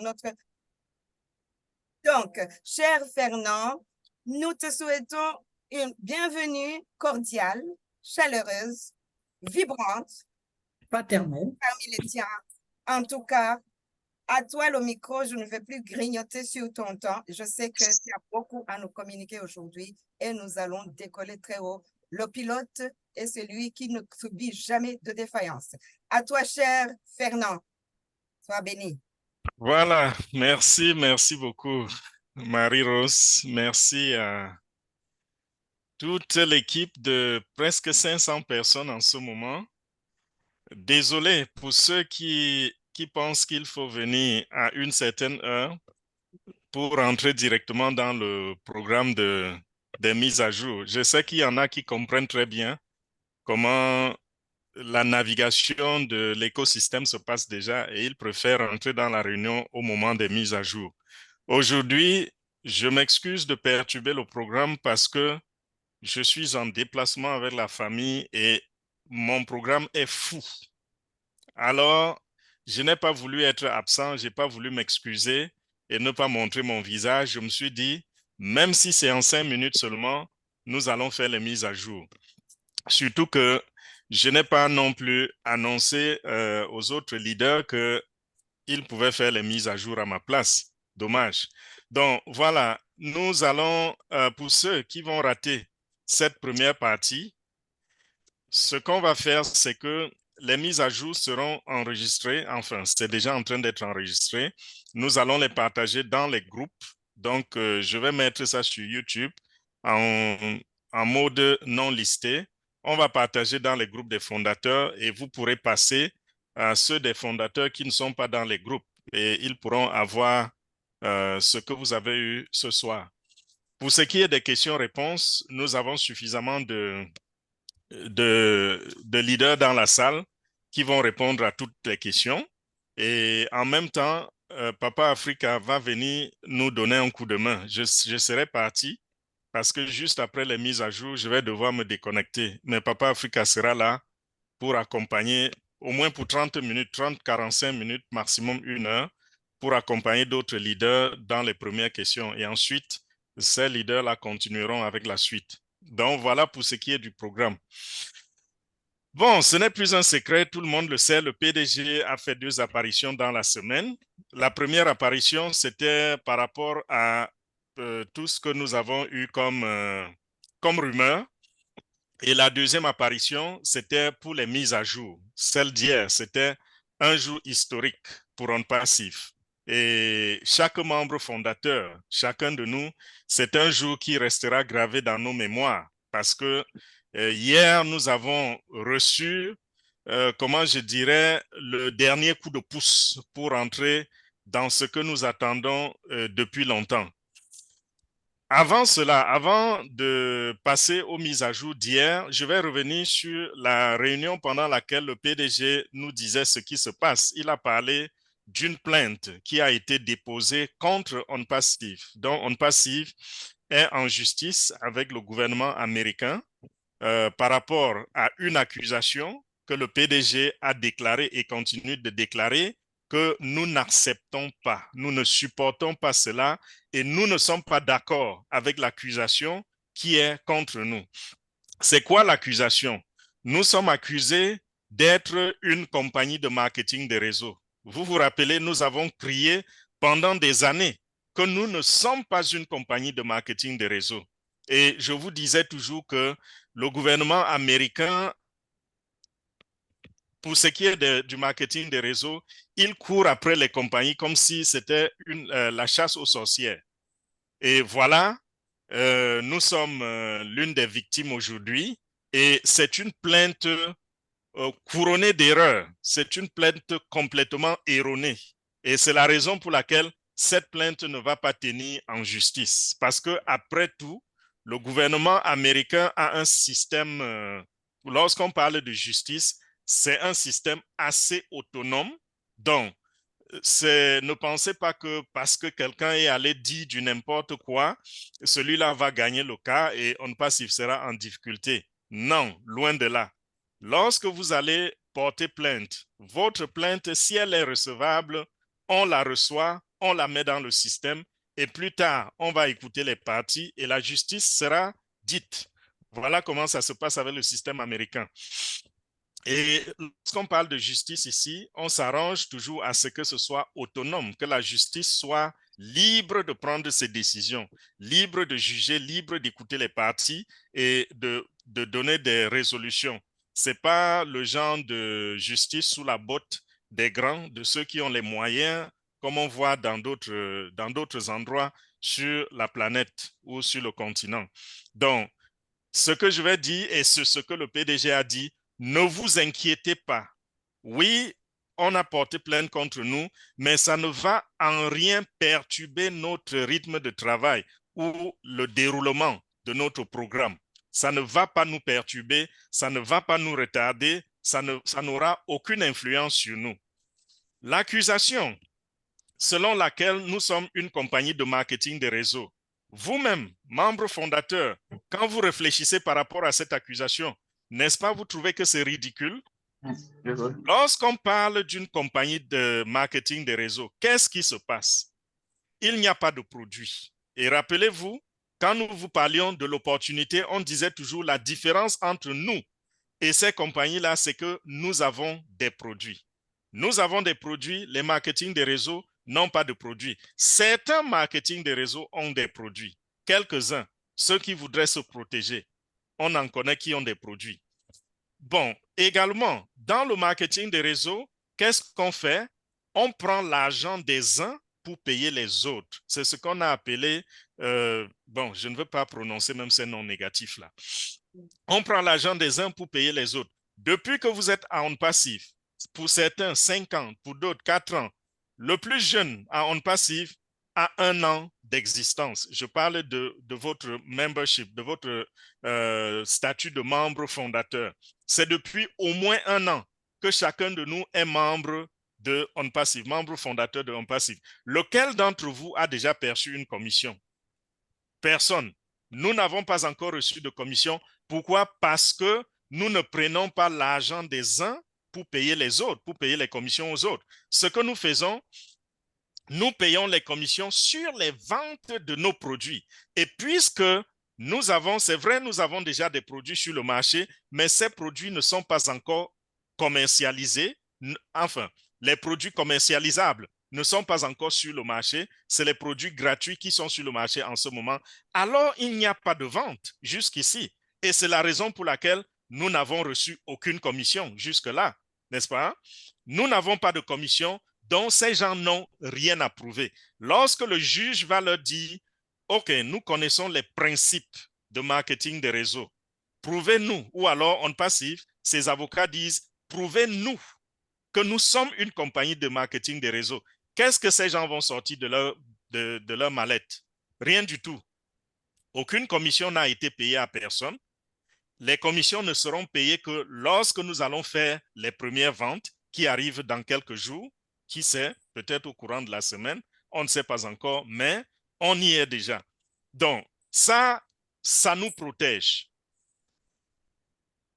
notre... Donc, cher Fernand, nous te souhaitons une bienvenue cordiale, chaleureuse, vibrante, paternelle. parmi les tiens. En tout cas, à toi le micro, je ne vais plus grignoter sur ton temps. Je sais que tu as beaucoup à nous communiquer aujourd'hui et nous allons décoller très haut. Le pilote est celui qui ne subit jamais de défaillance. À toi, cher Fernand, sois béni. Voilà, merci beaucoup, Marie-Rose. Merci à toute l'équipe de presque 500 personnes en ce moment. Désolé pour ceux qui pensent qu'il faut venir à une certaine heure pour entrer directement dans le programme des mises à jour. Je sais qu'il y en a qui comprennent très bien comment la navigation de l'écosystème se passe déjà et ils préfèrent entrer dans la réunion au moment des mises à jour. Aujourd'hui, je m'excuse de perturber le programme parce que je suis en déplacement avec la famille et mon programme est fou. Alors, je n'ai pas voulu être absent, je n'ai pas voulu m'excuser et ne pas montrer mon visage. Je me suis dit, même si c'est en 5 minutes seulement, nous allons faire les mises à jour. Surtout que je n'ai pas non plus annoncé aux autres leaders qu'ils pouvaient faire les mises à jour à ma place. Dommage. Donc voilà, nous allons, pour ceux qui vont rater cette première partie, ce qu'on va faire, c'est que les mises à jour seront enregistrées, enfin, c'est déjà en train d'être enregistré. Nous allons les partager dans les groupes. Donc, je vais mettre ça sur YouTube en mode non listé. On va partager dans les groupes des fondateurs et vous pourrez passer à ceux des fondateurs qui ne sont pas dans les groupes et ils pourront avoir ce que vous avez eu ce soir. Pour ce qui est des questions-réponses, nous avons suffisamment de leaders dans la salle qui vont répondre à toutes les questions. Et en même temps, Papa Africa va venir nous donner un coup de main. Je serai parti parce que juste après les mises à jour, je vais devoir me déconnecter. Mais Papa Africa sera là pour accompagner au moins pour 30 minutes, 30, 45 minutes, maximum 1 heure, pour accompagner d'autres leaders dans les premières questions. Et ensuite, ces leaders-là continueront avec la suite. Donc, voilà pour ce qui est du programme. Bon, ce n'est plus un secret, tout le monde le sait, le PDG a fait 2 apparitions dans la semaine. La première apparition, c'était par rapport à tout ce que nous avons eu comme rumeur. Et la deuxième apparition, c'était pour les mises à jour. Celle d'hier, c'était un jour historique pour On Passif. Et chaque membre fondateur, chacun de nous, c'est un jour qui restera gravé dans nos mémoires parce que hier, nous avons reçu, comment je dirais, le dernier coup de pouce pour entrer dans ce que nous attendons depuis longtemps. Avant cela, avant de passer aux mises à jour d'hier, je vais revenir sur la réunion pendant laquelle le PDG nous disait ce qui se passe. Il a parlé d'une plainte qui a été déposée contre On Passif. Donc, On Passif est en justice avec le gouvernement américain par rapport à une accusation que le PDG a déclarée et continue de déclarer que nous n'acceptons pas, nous ne supportons pas cela et nous ne sommes pas d'accord avec l'accusation qui est contre nous. C'est quoi l'accusation? Nous sommes accusés d'être une compagnie de marketing des réseaux. Vous vous rappelez, nous avons crié pendant des années que nous ne sommes pas une compagnie de marketing des réseaux. Et je vous disais toujours que le gouvernement américain, pour ce qui est du marketing des réseaux, il court après les compagnies comme si c'était la chasse aux sorcières. Et voilà, nous sommes l'une des victimes aujourd'hui et c'est une plainte couronnée d'erreurs. C'est une plainte complètement erronée. Et c'est la raison pour laquelle cette plainte ne va pas tenir en justice. Parce que après tout, le gouvernement américain a un système, lorsqu'on parle de justice, c'est un système assez autonome. Donc, ne pensez pas que parce que quelqu'un est allé dire du n'importe quoi, celui-là va gagner le cas et on ne pas s'il sera en difficulté. Non, loin de là. Lorsque vous allez porter plainte, votre plainte, si elle est recevable, on la reçoit, on la met dans le système et plus tard, on va écouter les parties et la justice sera dite. Voilà comment ça se passe avec le système américain. Et lorsqu'on parle de justice ici, on s'arrange toujours à ce que ce soit autonome, que la justice soit libre de prendre ses décisions, libre de juger, libre d'écouter les parties et de donner des résolutions. Ce n'est pas le genre de justice sous la botte des grands, de ceux qui ont les moyens, comme on voit dans d'autres endroits sur la planète ou sur le continent. Donc, ce que je vais dire et ce que le PDG a dit, ne vous inquiétez pas. Oui, on a porté plainte contre nous, mais ça ne va en rien perturber notre rythme de travail ou le déroulement de notre programme. Ça ne va pas nous perturber, ça ne va pas nous retarder, ça n'aura aucune influence sur nous. L'accusation selon laquelle nous sommes une compagnie de marketing de réseau. Vous-même, membre fondateur, quand vous réfléchissez par rapport à cette accusation, n'est-ce pas, vous trouvez que c'est ridicule? Lorsqu'on parle d'une compagnie de marketing de réseau, qu'est-ce qui se passe? Il n'y a pas de produit. Et rappelez-vous, quand nous vous parlions de l'opportunité, on disait toujours la différence entre nous et ces compagnies-là, c'est que nous avons des produits. Nous avons des produits, les marketing des réseaux n'ont pas de produits. Certains marketing des réseaux ont des produits. Quelques-uns, ceux qui voudraient se protéger, on en connaît qui ont des produits. Bon, également, dans le marketing des réseaux, qu'est-ce qu'on fait? On prend l'argent des uns pour payer les autres. C'est ce qu'on a appelé, bon, je ne veux pas prononcer même ces noms négatifs-là. On prend l'argent des uns pour payer les autres. Depuis que vous êtes à on passif, pour certains 5 ans, pour d'autres 4 ans, le plus jeune à on passif a 1 an d'existence. Je parle de votre membership, de votre statut de membre fondateur. C'est depuis au moins 1 an que chacun de nous est membre de On Passive, membre fondateur de On Passive. Lequel d'entre vous a déjà perçu une commission? Personne. Nous n'avons pas encore reçu de commission. Pourquoi? Parce que nous ne prenons pas l'argent des uns pour payer les autres, pour payer les commissions aux autres. Ce que nous faisons, nous payons les commissions sur les ventes de nos produits. Et puisque nous avons, c'est vrai, nous avons déjà des produits sur le marché, mais ces produits ne sont pas encore commercialisés. Enfin, les produits commercialisables ne sont pas encore sur le marché. C'est les produits gratuits qui sont sur le marché en ce moment. Alors, il n'y a pas de vente jusqu'ici. Et c'est la raison pour laquelle nous n'avons reçu aucune commission jusque-là, n'est-ce pas? Nous n'avons pas de commission, donc ces gens n'ont rien à prouver. Lorsque le juge va leur dire, OK, nous connaissons les principes de marketing des réseaux, prouvez-nous, ou alors on passive, ces avocats disent, prouvez-nous que nous sommes une compagnie de marketing des réseaux. Qu'est-ce que ces gens vont sortir de leur mallette? Rien du tout. Aucune commission n'a été payée à personne. Les commissions ne seront payées que lorsque nous allons faire les premières ventes qui arrivent dans quelques jours. Qui sait, peut-être au courant de la semaine, on ne sait pas encore, mais on y est déjà. Donc, ça nous protège.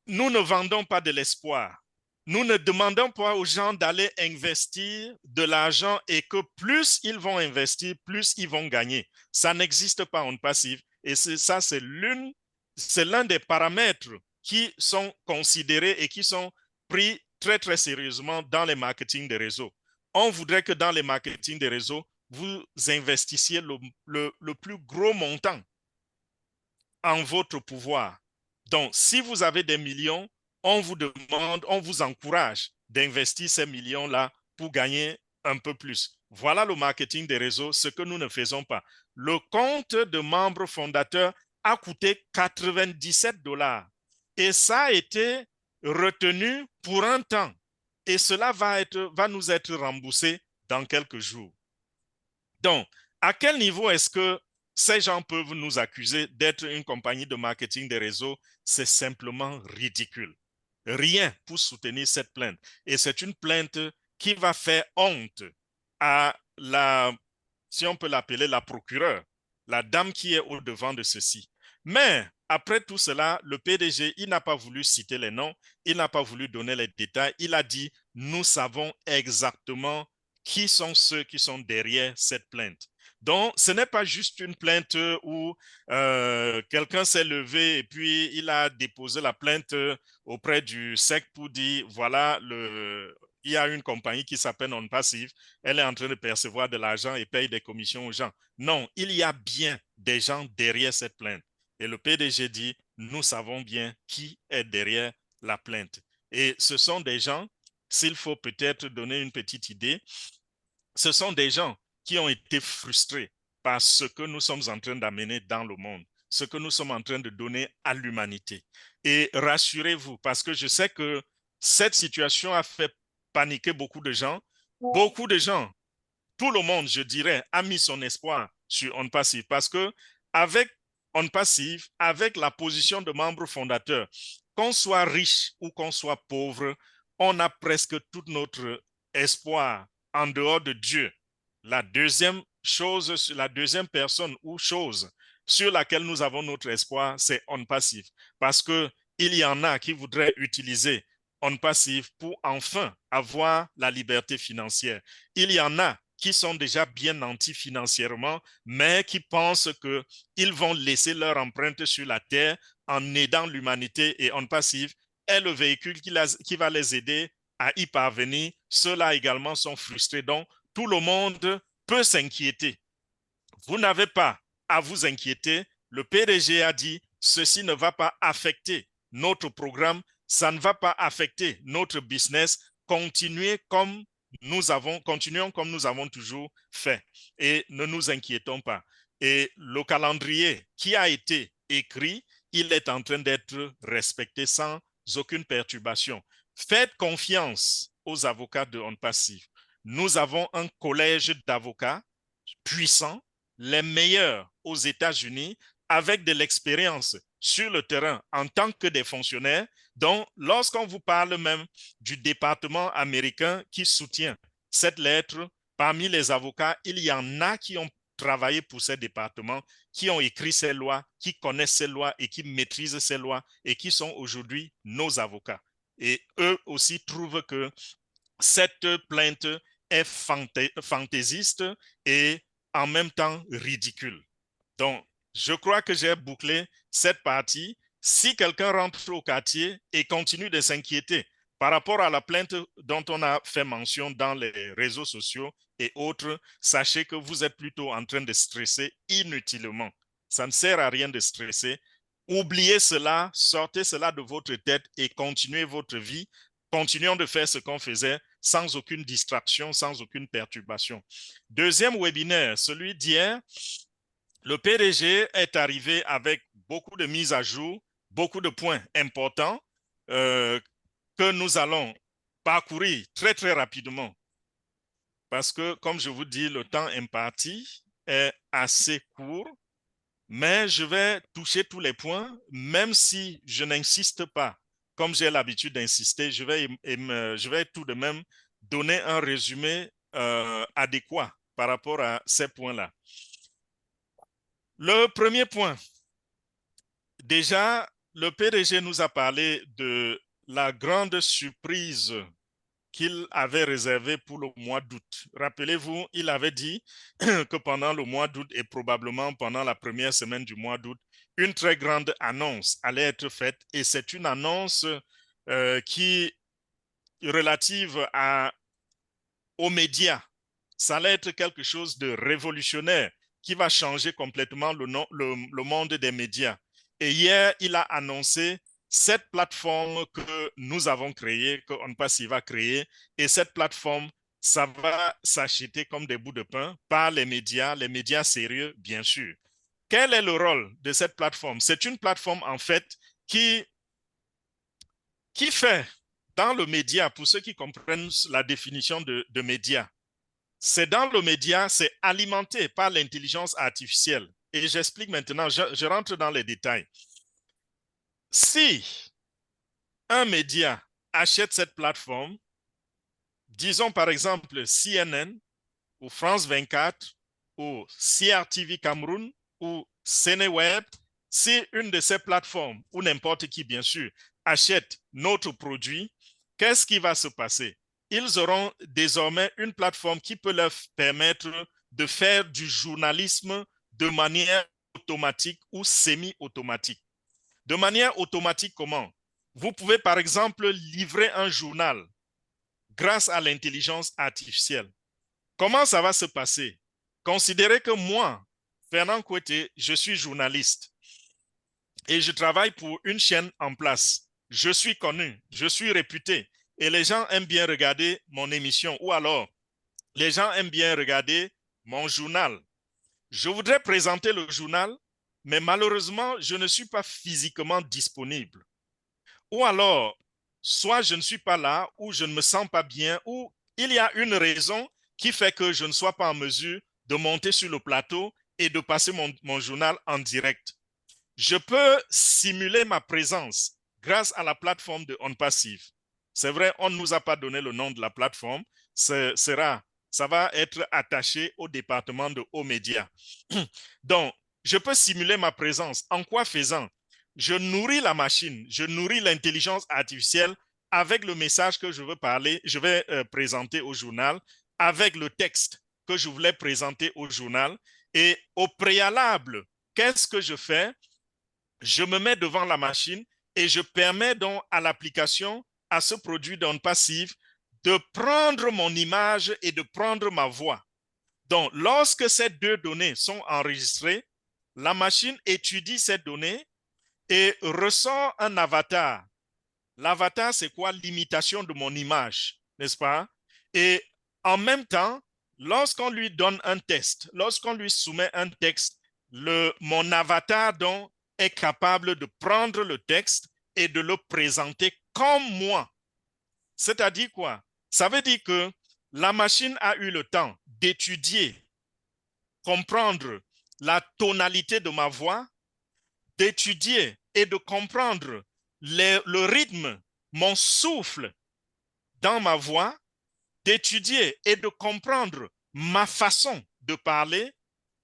Nous ne vendons pas de l'espoir. Nous ne demandons pas aux gens d'aller investir de l'argent et que plus ils vont investir, plus ils vont gagner. Ça n'existe pas en passif. Et ça, c'est l'un des paramètres qui sont considérés et qui sont pris très, très sérieusement dans les marketing des réseaux. On voudrait que dans les marketing des réseaux, vous investissiez le plus gros montant en votre pouvoir. Donc, si vous avez des millions, on vous demande, on vous encourage d'investir ces millions-là pour gagner un peu plus. Voilà le marketing des réseaux, ce que nous ne faisons pas. Le compte de membre fondateur a coûté 97 $ et ça a été retenu pour un temps et cela va nous être remboursé dans quelques jours. Donc, à quel niveau est-ce que ces gens peuvent nous accuser d'être une compagnie de marketing des réseaux? C'est simplement ridicule. Rien pour soutenir cette plainte. Et c'est une plainte qui va faire honte à si on peut l'appeler la procureure, la dame qui est au devant de ceci. Mais après tout cela, le PDG, il n'a pas voulu citer les noms, il n'a pas voulu donner les détails. Il a dit, nous savons exactement qui sont ceux qui sont derrière cette plainte. Donc, ce n'est pas juste une plainte où quelqu'un s'est levé et puis il a déposé la plainte auprès du SEC pour dire, voilà, il y a une compagnie qui s'appelle OnPassive, elle est en train de percevoir de l'argent et paye des commissions aux gens. Non, il y a bien des gens derrière cette plainte. Et le PDG dit, nous savons bien qui est derrière la plainte. Et ce sont des gens, s'il faut peut-être donner une petite idée, ce sont des gens qui ont été frustrés par ce que nous sommes en train d'amener dans le monde, ce que nous sommes en train de donner à l'humanité. Et rassurez-vous, parce que je sais que cette situation a fait paniquer beaucoup de gens. Beaucoup de gens, tout le monde, je dirais, a mis son espoir sur OnPassive parce que avec OnPassive, avec la position de membre fondateur, qu'on soit riche ou qu'on soit pauvre, on a presque tout notre espoir en dehors de Dieu. La deuxième chose, la deuxième personne ou chose sur laquelle nous avons notre espoir, c'est OnPassive. Parce qu'il y en a qui voudraient utiliser OnPassive pour enfin avoir la liberté financière. Il y en a qui sont déjà bien nantis financièrement, mais qui pensent qu'ils vont laisser leur empreinte sur la terre en aidant l'humanité et OnPassive est le véhicule qui va les aider à y parvenir. Ceux-là également sont frustrés. Donc, tout le monde peut s'inquiéter. Vous n'avez pas à vous inquiéter. Le PDG a dit, ceci ne va pas affecter notre programme, ça ne va pas affecter notre business. Continuons comme nous avons toujours fait et ne nous inquiétons pas. Et le calendrier qui a été écrit, il est en train d'être respecté sans aucune perturbation. Faites confiance aux avocats de OnPassive. Nous avons un collège d'avocats puissants, les meilleurs aux États-Unis, avec de l'expérience sur le terrain en tant que des fonctionnaires. Donc, lorsqu'on vous parle même du département américain qui soutient cette lettre, parmi les avocats, il y en a qui ont travaillé pour ces départements, qui ont écrit ces lois, qui connaissent ces lois et qui maîtrisent ces lois et qui sont aujourd'hui nos avocats. Et eux aussi trouvent que cette plainte est fantaisiste et en même temps ridicule. Donc, je crois que j'ai bouclé cette partie. Si quelqu'un rentre au quartier et continue de s'inquiéter par rapport à la plainte dont on a fait mention dans les réseaux sociaux et autres, sachez que vous êtes plutôt en train de stresser inutilement. Ça ne sert à rien de stresser. Oubliez cela, sortez cela de votre tête et continuez votre vie. Continuons de faire ce qu'on faisait sans aucune distraction, sans aucune perturbation. Deuxième webinaire, celui d'hier, le PDG est arrivé avec beaucoup de mises à jour, beaucoup de points importants que nous allons parcourir très, très rapidement. Parce que, comme je vous dis, le temps imparti est assez court, mais je vais toucher tous les points, même si je n'insiste pas. Comme j'ai l'habitude d'insister, je vais tout de même donner un résumé adéquat par rapport à ces points-là. Le premier point, déjà, le PDG nous a parlé de la grande surprise qu'il avait réservée pour le mois d'août. Rappelez-vous, il avait dit que pendant le mois d'août et probablement pendant la première semaine du mois d'août, une très grande annonce allait être faite et c'est une annonce qui relative aux médias. Ça allait être quelque chose de révolutionnaire qui va changer complètement le monde des médias. Et hier, il a annoncé cette plateforme que nous avons créée, que OnPassive va créer. Et cette plateforme, ça va s'acheter comme des bouts de pain par les médias sérieux, bien sûr. Quel est le rôle de cette plateforme? C'est une plateforme, en fait, qui fait dans le média, pour ceux qui comprennent la définition de média, c'est dans le média, c'est alimenté par l'intelligence artificielle. Et j'explique maintenant, je rentre dans les détails. Si un média achète cette plateforme, disons par exemple CNN ou France 24 ou CRTV Cameroun ou Sénéweb, si une de ces plateformes ou n'importe qui bien sûr achète notre produit, qu'est-ce qui va se passer? ils auront désormais une plateforme qui peut leur permettre de faire du journalisme de manière automatique ou semi-automatique. De manière automatique, comment? Vous pouvez, par exemple, livrer un journal grâce à l'intelligence artificielle. Comment ça va se passer? Considérez que moi, Fernand Kouete, je suis journaliste et je travaille pour une chaîne en place. Je suis connu, je suis réputé et les gens aiment bien regarder mon émission ou alors les gens aiment bien regarder mon journal. Je voudrais présenter le journal, mais malheureusement, je ne suis pas physiquement disponible. Ou alors, soit je ne suis pas là, ou je ne me sens pas bien, ou il y a une raison qui fait que je ne sois pas en mesure de monter sur le plateau et de passer mon journal en direct. Je peux simuler ma présence grâce à la plateforme de OnPassive. C'est vrai, on ne nous a pas donné le nom de la plateforme. Ça va être attaché au département de hauts médias. Donc, je peux simuler ma présence. En quoi faisant? Je nourris la machine, je nourris l'intelligence artificielle avec le message que je veux parler, je vais présenter au journal, avec le texte que je voulais présenter au journal. Et au préalable, qu'est-ce que je fais? Je me mets devant la machine et je permets donc à l'application, à ce produit d'OnPassive, de prendre mon image et de prendre ma voix. Donc, lorsque ces deux données sont enregistrées, la machine étudie ces données et ressort un avatar. L'avatar, c'est quoi? L'imitation de mon image, n'est-ce pas? Et en même temps, lorsqu'on lui donne un test, lorsqu'on lui soumet un texte, mon avatar donc est capable de prendre le texte et de le présenter comme moi. C'est-à-dire quoi? Ça veut dire que la machine a eu le temps d'étudier, comprendre la tonalité de ma voix, d'étudier et de comprendre le rythme, mon souffle dans ma voix, d'étudier et de comprendre ma façon de parler,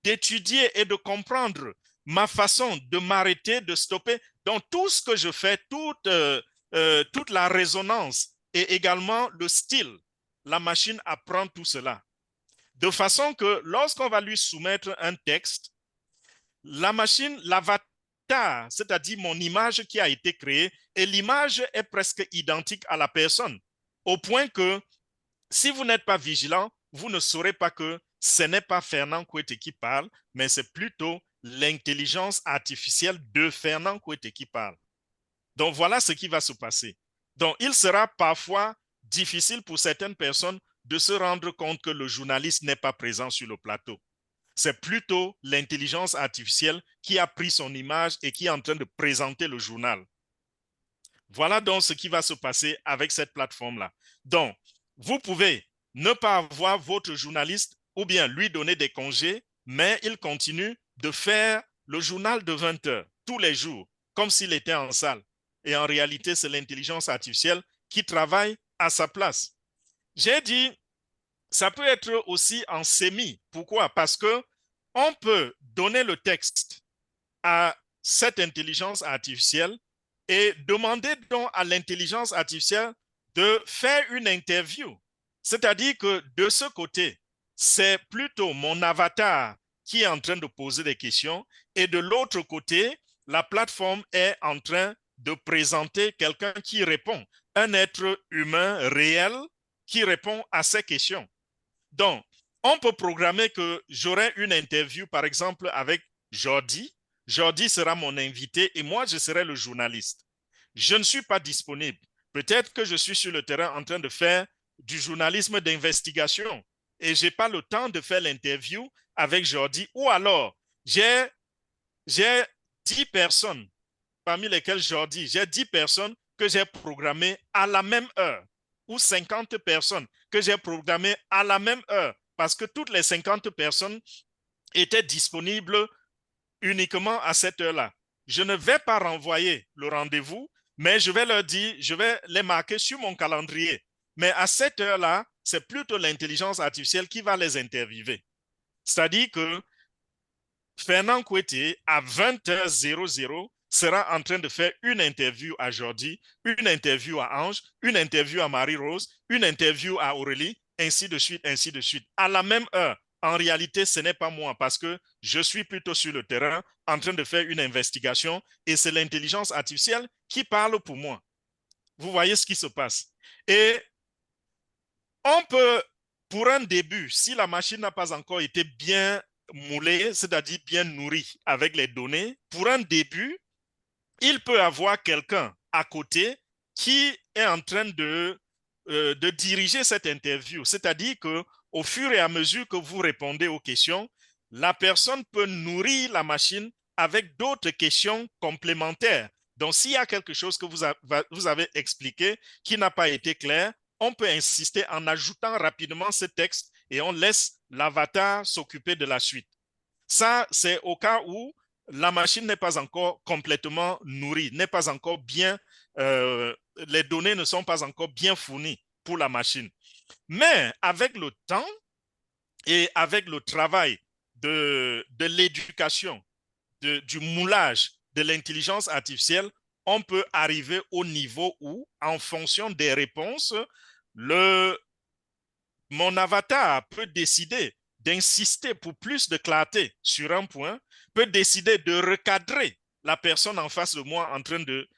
d'étudier et de comprendre ma façon de m'arrêter, de stopper. Donc tout ce que je fais, toute la résonance et également le style, la machine apprend tout cela. De façon que lorsqu'on va lui soumettre un texte, la machine, l'avatar, c'est-à-dire mon image qui a été créée, et l'image est presque identique à la personne, au point que si vous n'êtes pas vigilant, vous ne saurez pas que ce n'est pas Fernand Kouete qui parle, mais c'est plutôt l'intelligence artificielle de Fernand Kouete qui parle. Donc voilà ce qui va se passer. Donc il sera parfois difficile pour certaines personnes de se rendre compte que le journaliste n'est pas présent sur le plateau. C'est plutôt l'intelligence artificielle qui a pris son image et qui est en train de présenter le journal. Voilà donc ce qui va se passer avec cette plateforme-là. Donc, vous pouvez ne pas avoir votre journaliste ou bien lui donner des congés, mais il continue de faire le journal de 20 heures tous les jours, comme s'il était en salle. Et en réalité, c'est l'intelligence artificielle qui travaille à sa place. J'ai dit, ça peut être aussi en semi. Pourquoi? Parce que on peut donner le texte à cette intelligence artificielle et demander donc à l'intelligence artificielle de faire une interview. C'est-à-dire que de ce côté, c'est plutôt mon avatar qui est en train de poser des questions et de l'autre côté, la plateforme est en train de présenter quelqu'un qui répond, un être humain réel qui répond à ces questions. Donc, on peut programmer que j'aurai une interview, par exemple, avec Jordi. Jordi sera mon invité et moi, je serai le journaliste. Je ne suis pas disponible. Peut-être que je suis sur le terrain en train de faire du journalisme d'investigation et je n'ai pas le temps de faire l'interview avec Jordi. Ou alors, j'ai 10 personnes, parmi lesquelles Jordi, j'ai 10 personnes que j'ai programmées à la même heure ou 50 personnes que j'ai programmées à la même heure parce que toutes les 50 personnes étaient disponibles uniquement à cette heure-là. Je ne vais pas renvoyer le rendez-vous, mais je vais leur dire, je vais les marquer sur mon calendrier. Mais à cette heure-là, c'est plutôt l'intelligence artificielle qui va les interviewer. C'est-à-dire que Fernand Kouete, à 20h00, sera en train de faire une interview à Jordi, une interview à Ange, une interview à Marie-Rose, une interview à Aurélie, ainsi de suite, à la même heure. En réalité, ce n'est pas moi parce que je suis plutôt sur le terrain en train de faire une investigation et c'est l'intelligence artificielle qui parle pour moi. Vous voyez ce qui se passe. Et on peut, pour un début, si la machine n'a pas encore été bien moulée, c'est-à-dire bien nourrie avec les données, pour un début, il peut avoir quelqu'un à côté qui est en train de diriger cette interview. C'est-à-dire qu'au fur et à mesure que vous répondez aux questions, la personne peut nourrir la machine avec d'autres questions complémentaires. Donc, s'il y a quelque chose que vous avez expliqué qui n'a pas été clair, on peut insister en ajoutant rapidement ce texte et on laisse l'avatar s'occuper de la suite. Ça, c'est au cas où la machine n'est pas encore complètement nourrie, n'est pas encore bien, les données ne sont pas encore bien fournies pour la machine. Mais avec le temps et avec le travail de l'éducation, du moulage de l'intelligence artificielle, on peut arriver au niveau où, en fonction des réponses, mon avatar peut décider d'insister pour plus de clarté sur un point, peut décider de recadrer la personne en face de moi en train de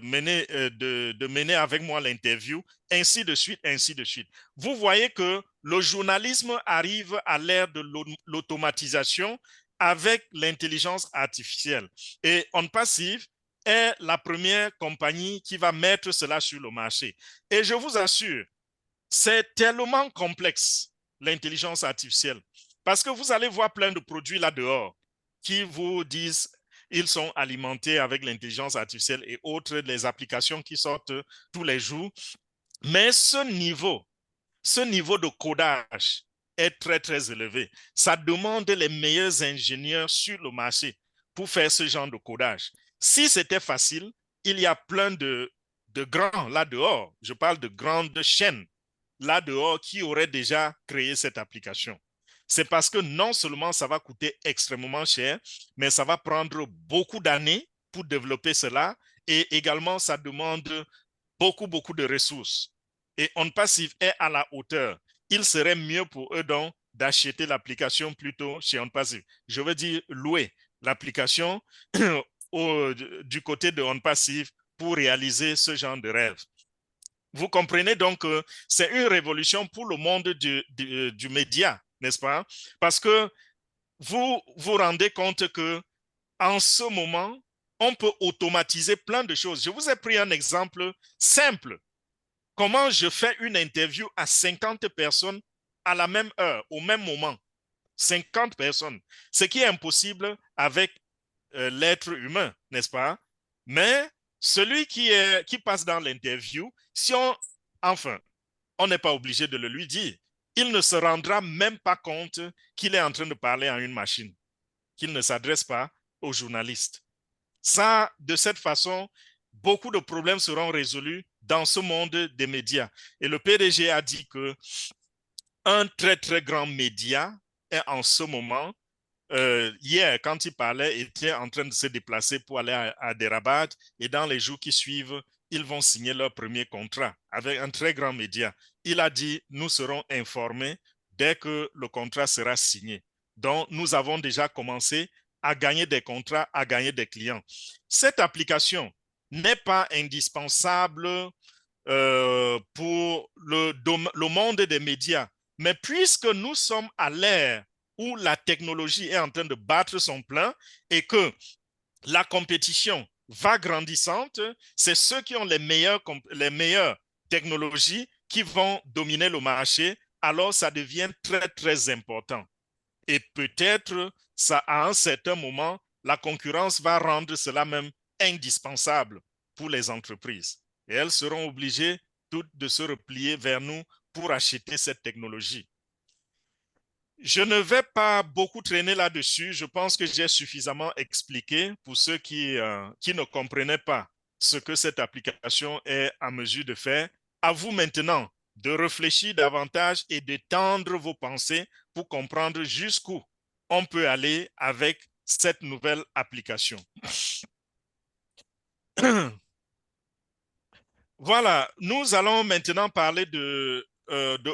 mener avec moi l'interview, ainsi de suite, ainsi de suite. Vous voyez que le journalisme arrive à l'ère de l'automatisation avec l'intelligence artificielle. Et OnPassive est la première compagnie qui va mettre cela sur le marché. Et je vous assure, c'est tellement complexe, l'intelligence artificielle, parce que vous allez voir plein de produits là dehors qui vous disent ils sont alimentés avec l'intelligence artificielle et autres, les applications qui sortent tous les jours. Mais ce niveau de codage est très, très élevé. Ça demande les meilleurs ingénieurs sur le marché pour faire ce genre de codage. Si c'était facile, il y a plein de grands là dehors, je parle de grandes chaînes là dehors qui auraient déjà créé cette application. C'est parce que non seulement ça va coûter extrêmement cher, mais ça va prendre beaucoup d'années pour développer cela et également ça demande beaucoup, beaucoup de ressources. Et OnPassive est à la hauteur. Il serait mieux pour eux donc d'acheter l'application plutôt chez OnPassive. Je veux dire louer l'application du côté de OnPassive pour réaliser ce genre de rêve. Vous comprenez donc que c'est une révolution pour le monde du média, n'est-ce pas? Parce que vous vous rendez compte que en ce moment, on peut automatiser plein de choses. Je vous ai pris un exemple simple. Comment je fais une interview à 50 personnes à la même heure, au même moment? 50 personnes. Ce qui est impossible avec l'être humain, n'est-ce pas? Mais celui qui passe dans l'interview, si on, enfin, on n'est pas obligé de le lui dire. Il ne se rendra même pas compte qu'il est en train de parler à une machine, qu'il ne s'adresse pas aux journalistes. Ça, de cette façon, beaucoup de problèmes seront résolus dans ce monde des médias. Et le PDG a dit que un très, très grand média est en ce moment, hier, quand il parlait, était en train de se déplacer pour aller à Derabad et dans les jours qui suivent, ils vont signer leur premier contrat avec un très grand média. Il a dit, nous serons informés dès que le contrat sera signé. Donc, nous avons déjà commencé à gagner des contrats, à gagner des clients. Cette application n'est pas indispensable pour le monde des médias, mais puisque nous sommes à l'ère où la technologie est en train de battre son plein et que la compétition va grandissante, c'est ceux qui ont les meilleures technologies qui vont dominer le marché, alors ça devient très, très important. Et peut-être, ça, à un certain moment, la concurrence va rendre cela même indispensable pour les entreprises. Et elles seront obligées toutes de se replier vers nous pour acheter cette technologie. Je ne vais pas beaucoup traîner là-dessus. Je pense que j'ai suffisamment expliqué pour ceux qui ne comprenaient pas ce que cette application est en mesure de faire. À vous maintenant de réfléchir davantage et d'étendre vos pensées pour comprendre jusqu'où on peut aller avec cette nouvelle application. Voilà, nous allons maintenant parler de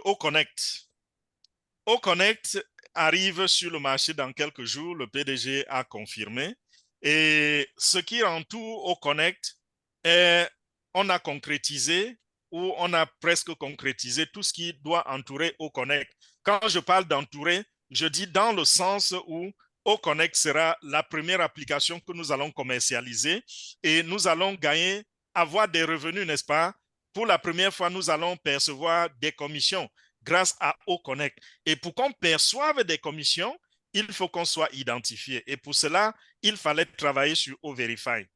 OConnect. OConnect arrive sur le marché dans quelques jours, le PDG a confirmé. Et ce qui entoure OConnect est, on a concrétisé ou on a presque concrétisé tout ce qui doit entourer OConnect. Quand je parle d'entourer, je dis dans le sens où OConnect sera la première application que nous allons commercialiser et nous allons gagner, avoir des revenus, n'est-ce pas? Pour la première fois, nous allons percevoir des commissions grâce à OConnect. Et pour qu'on perçoive des commissions, il faut qu'on soit identifié. Et pour cela, il fallait travailler sur O-Verify.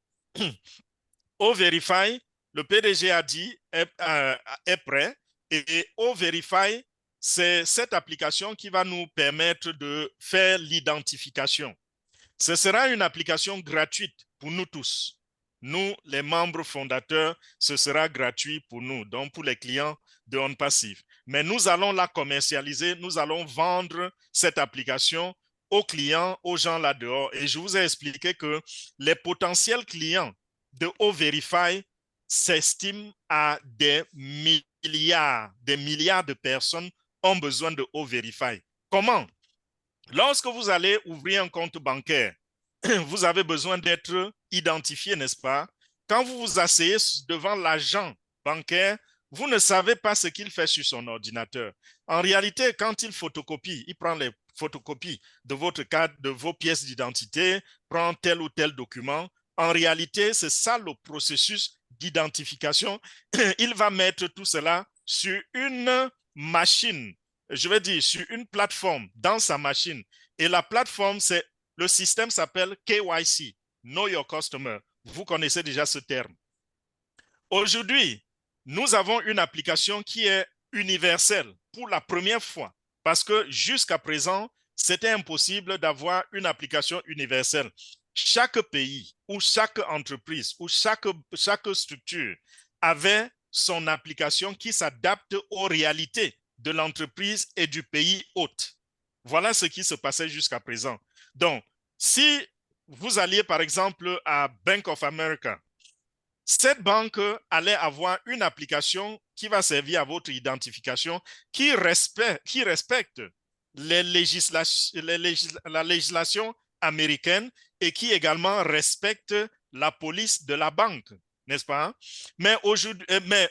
O-Verify, le PDG a dit, est prêt. Et O-Verify, c'est cette application qui va nous permettre de faire l'identification. Ce sera une application gratuite pour nous tous. Nous, les membres fondateurs, ce sera gratuit pour nous, donc pour les clients de OnPassive. Mais nous allons la commercialiser, nous allons vendre cette application aux clients, aux gens là-dehors. Et je vous ai expliqué que les potentiels clients de O-Verify s'estiment à des milliards de personnes ont besoin de O-Verify. Comment? Lorsque vous allez ouvrir un compte bancaire, vous avez besoin d'être identifié, n'est-ce pas? Quand vous vous asseyez devant l'agent bancaire, vous ne savez pas ce qu'il fait sur son ordinateur. En réalité, quand il photocopie, il prend les photocopies de votre carte, de vos pièces d'identité, prend tel ou tel document. En réalité, c'est ça le processus d'identification. Il va mettre tout cela sur une machine, je vais dire sur une plateforme dans sa machine. Et la plateforme, c'est le système s'appelle KYC, Know Your Customer. Vous connaissez déjà ce terme. Aujourd'hui, nous avons une application qui est universelle pour la première fois parce que jusqu'à présent, c'était impossible d'avoir une application universelle. Chaque pays ou chaque entreprise ou chaque structure avait son application qui s'adapte aux réalités de l'entreprise et du pays hôte. Voilà ce qui se passait jusqu'à présent. Donc, si vous alliez par exemple à Bank of America, cette banque allait avoir une application qui va servir à votre identification, qui respecte la législation américaine et qui également respecte la police de la banque, n'est-ce pas? Mais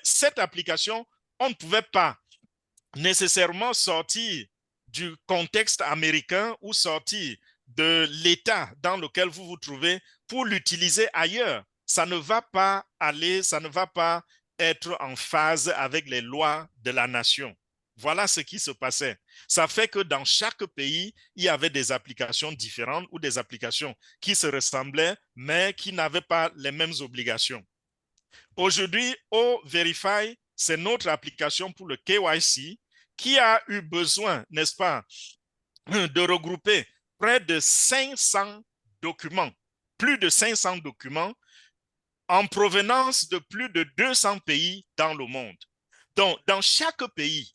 cette application, on ne pouvait pas nécessairement sortir du contexte américain ou sortir de l'état dans lequel vous vous trouvez pour l'utiliser ailleurs. Ça ne va pas aller, ça ne va pas être en phase avec les lois de la nation. Voilà ce qui se passait. Ça fait que dans chaque pays, il y avait des applications différentes ou des applications qui se ressemblaient, mais qui n'avaient pas les mêmes obligations. Aujourd'hui, O-Verify, c'est notre application pour le KYC qui a eu besoin, n'est-ce pas, de regrouper près de 500 documents, plus de 500 documents en provenance de plus de 200 pays dans le monde. Donc, dans chaque pays,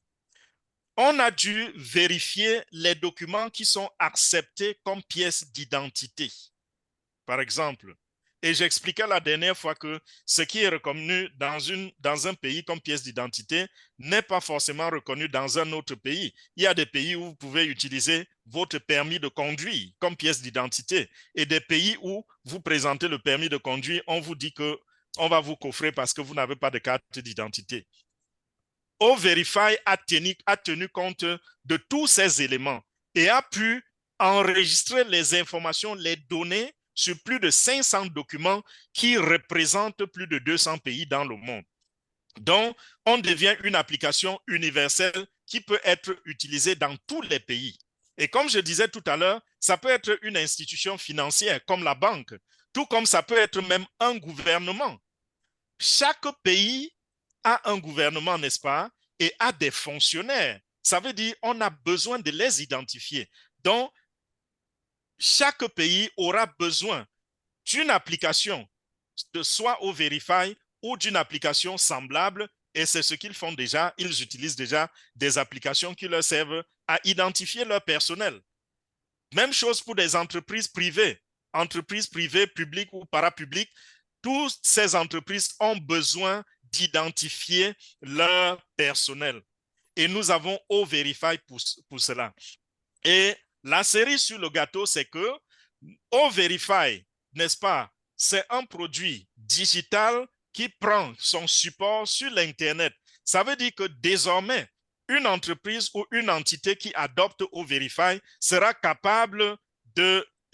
on a dû vérifier les documents qui sont acceptés comme pièces d'identité. Par exemple, et j'expliquais la dernière fois que ce qui est reconnu dans un pays comme pièce d'identité n'est pas forcément reconnu dans un autre pays. Il y a des pays où vous pouvez utiliser votre permis de conduire comme pièce d'identité et des pays où vous présentez le permis de conduire, on vous dit qu'on va vous coffrer parce que vous n'avez pas de carte d'identité. O-Verify a tenu compte de tous ces éléments et a pu enregistrer les informations, les données sur plus de 500 documents qui représentent plus de 200 pays dans le monde. Donc, on devient une application universelle qui peut être utilisée dans tous les pays. Et comme je disais tout à l'heure, ça peut être une institution financière comme la banque, tout comme ça peut être même un gouvernement. Chaque pays a un gouvernement, n'est-ce pas, et a des fonctionnaires. Ça veut dire qu'on a besoin de les identifier. Donc, chaque pays aura besoin d'une application, de soit O-Verify ou d'une application semblable, et c'est ce qu'ils font déjà. Ils utilisent déjà des applications qui leur servent à identifier leur personnel. Même chose pour des entreprises privées, publiques ou parapubliques. toutes ces entreprises ont besoin d'identifier leur personnel. Et nous avons O-Verify pour cela. Et la cerise sur le gâteau, c'est que O-Verify, n'est-ce pas, c'est un produit digital qui prend son support sur l'Internet. Ça veut dire que désormais, une entreprise ou une entité qui adopte O-Verify sera capable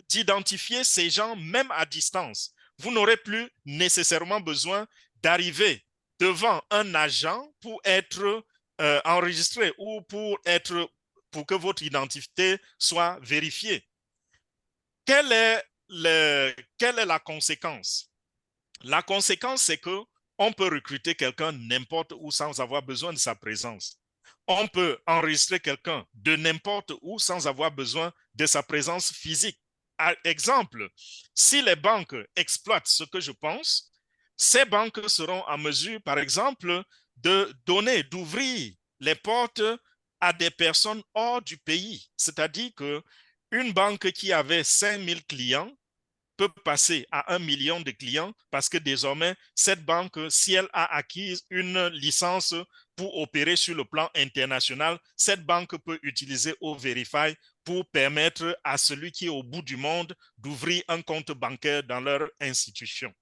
d'identifier ces gens même à distance. Vous n'aurez plus nécessairement besoin d'arriver devant un agent pour être enregistré ou pour que votre identité soit vérifiée. Quelle est la conséquence? La conséquence, c'est qu'on peut recruter quelqu'un n'importe où sans avoir besoin de sa présence. On peut enregistrer quelqu'un de n'importe où sans avoir besoin de sa présence physique. Par exemple, si les banques exploitent ce que je pense, ces banques seront en mesure, par exemple, d'ouvrir les portes à des personnes hors du pays. C'est-à-dire qu'une banque qui avait 5000 clients peut passer à 1 million de clients parce que désormais, cette banque, si elle a acquis une licence pour opérer sur le plan international, cette banque peut utiliser O-Verify pour permettre à celui qui est au bout du monde d'ouvrir un compte bancaire dans leur institution.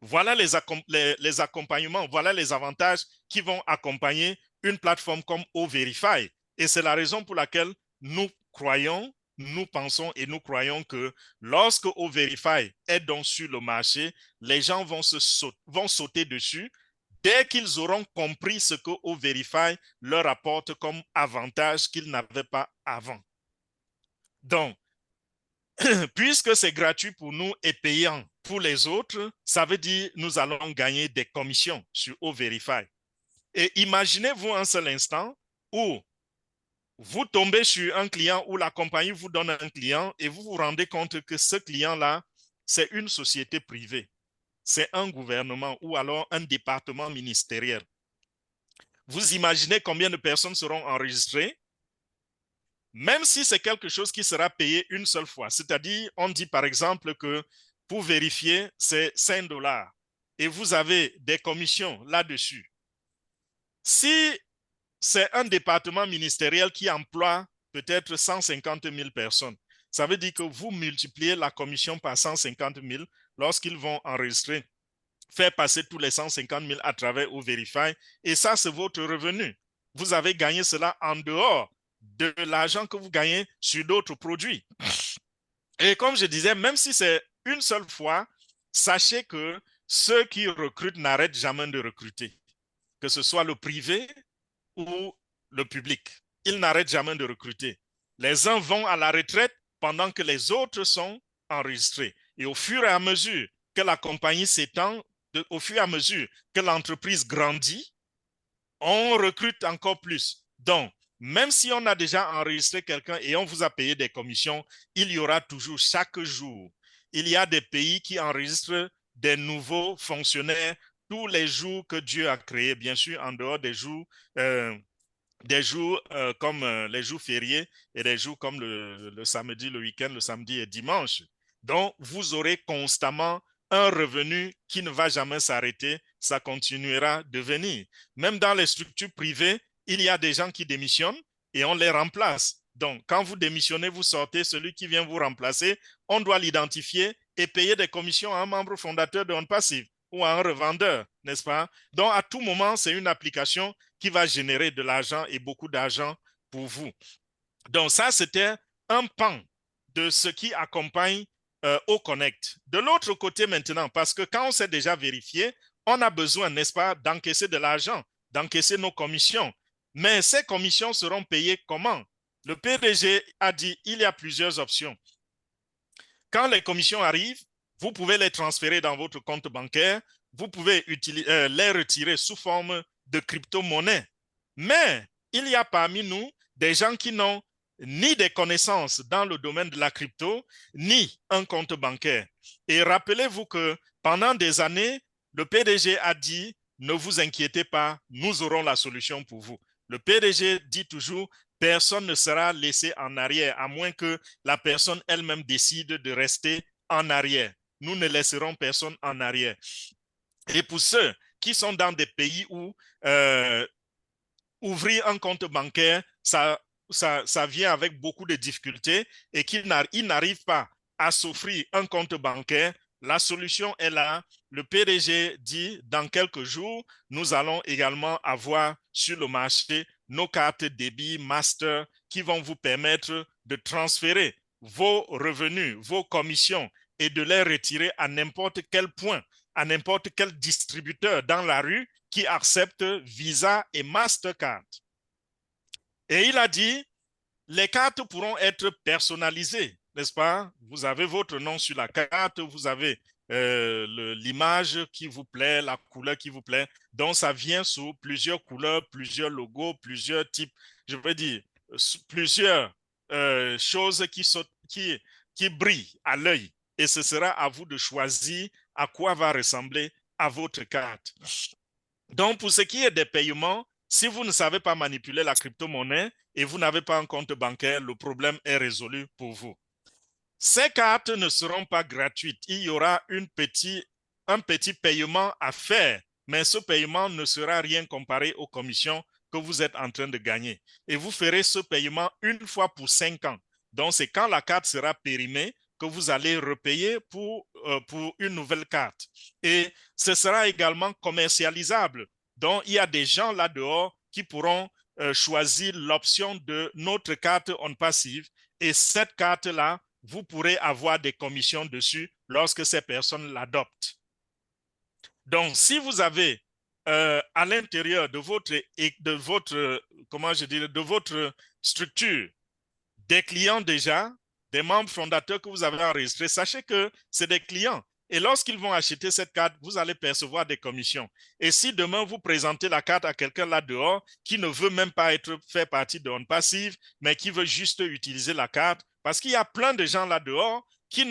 Voilà les accompagnements, voilà les avantages qui vont accompagner une plateforme comme O-Verify. Et c'est la raison pour laquelle nous croyons, nous pensons et nous croyons que lorsque O-Verify est donc sur le marché, les gens vont sauter dessus dès qu'ils auront compris ce que O-Verify leur apporte comme avantage qu'ils n'avaient pas avant. Donc, puisque c'est gratuit pour nous et payant pour les autres, ça veut dire nous allons gagner des commissions sur O-Verify. Et imaginez-vous un seul instant où vous tombez sur un client ou la compagnie vous donne un client et vous vous rendez compte que ce client-là, c'est une société privée, c'est un gouvernement ou alors un département ministériel. Vous imaginez combien de personnes seront enregistrées? Même si c'est quelque chose qui sera payé une seule fois. C'est-à-dire, on dit par exemple que pour vérifier, c'est 5 $ et vous avez des commissions là-dessus. Si c'est un département ministériel qui emploie peut-être 150 000 personnes, ça veut dire que vous multipliez la commission par 150 000 lorsqu'ils vont enregistrer, faire passer tous les 150 000 à travers O-Verify et ça, c'est votre revenu. Vous avez gagné cela en dehors de l'argent que vous gagnez sur d'autres produits. Et comme je disais, même si c'est une seule fois, sachez que ceux qui recrutent n'arrêtent jamais de recruter, que ce soit le privé ou le public. Ils n'arrêtent jamais de recruter. Les uns vont à la retraite pendant que les autres sont enregistrés. Et au fur et à mesure que la compagnie s'étend, au fur et à mesure que l'entreprise grandit, on recrute encore plus. Donc, même si on a déjà enregistré quelqu'un et on vous a payé des commissions, il y aura toujours chaque jour. Il y a des pays qui enregistrent des nouveaux fonctionnaires tous les jours que Dieu a créés, bien sûr, en dehors des jours comme les jours fériés et des jours comme le samedi, le week-end, le samedi et dimanche. Donc, vous aurez constamment un revenu qui ne va jamais s'arrêter, ça continuera de venir. Même dans les structures privées, il y a des gens qui démissionnent et on les remplace. Donc, quand vous démissionnez, vous sortez, celui qui vient vous remplacer, on doit l'identifier et payer des commissions à un membre fondateur de Honte Passive ou à un revendeur, n'est-ce pas? Donc, à tout moment, c'est une application qui va générer de l'argent et beaucoup d'argent pour vous. Donc, ça, c'était un pan de ce qui accompagne O-Connect. De l'autre côté maintenant, parce que quand on s'est déjà vérifié, on a besoin, n'est-ce pas, d'encaisser de l'argent, d'encaisser nos commissions. Mais ces commissions seront payées comment? Le PDG a dit il y a plusieurs options. Quand les commissions arrivent, vous pouvez les transférer dans votre compte bancaire, vous pouvez les retirer sous forme de crypto-monnaie. Mais il y a parmi nous des gens qui n'ont ni des connaissances dans le domaine de la crypto, ni un compte bancaire. Et rappelez-vous que pendant des années, le PDG a dit, ne vous inquiétez pas, nous aurons la solution pour vous. Le PDG dit toujours, personne ne sera laissé en arrière, à moins que la personne elle-même décide de rester en arrière. nous ne laisserons personne en arrière. Et pour ceux qui sont dans des pays où ouvrir un compte bancaire, ça vient avec beaucoup de difficultés et qu'ils n'arrivent pas à s'offrir un compte bancaire, la solution est là. Le PDG dit, dans quelques jours, nous allons également avoir sur le marché nos cartes débit master qui vont vous permettre de transférer vos revenus, vos commissions et de les retirer à n'importe quel point, à n'importe quel distributeur dans la rue qui accepte Visa et Mastercard. Et il a dit, les cartes pourront être personnalisées, n'est-ce pas? Vous avez votre nom sur la carte, vous avez l'image qui vous plaît, la couleur qui vous plaît. Donc, ça vient sous plusieurs couleurs, plusieurs logos, plusieurs types, je veux dire, plusieurs choses qui brillent à l'œil. Et ce sera à vous de choisir à quoi va ressembler à votre carte. Donc, pour ce qui est des paiements, si vous ne savez pas manipuler la crypto-monnaie et vous n'avez pas un compte bancaire, le problème est résolu pour vous. Ces cartes ne seront pas gratuites. Il y aura un petit paiement à faire, mais ce paiement ne sera rien comparé aux commissions que vous êtes en train de gagner. Et vous ferez ce paiement une fois pour 5 ans. Donc, c'est quand la carte sera périmée que vous allez repayer pour une nouvelle carte. Et ce sera également commercialisable. Donc, il y a des gens là dehors qui pourront choisir l'option de notre carte on passive. Et cette carte-là, vous pourrez avoir des commissions dessus lorsque ces personnes l'adoptent. Donc, si vous avez à l'intérieur de votre structure des clients déjà, des membres fondateurs que vous avez enregistrés, sachez que c'est des clients. Et lorsqu'ils vont acheter cette carte, vous allez percevoir des commissions. Et si demain vous présentez la carte à quelqu'un là dehors qui ne veut même pas faire partie de On Passive, mais qui veut juste utiliser la carte, parce qu'il y a plein de gens là dehors qui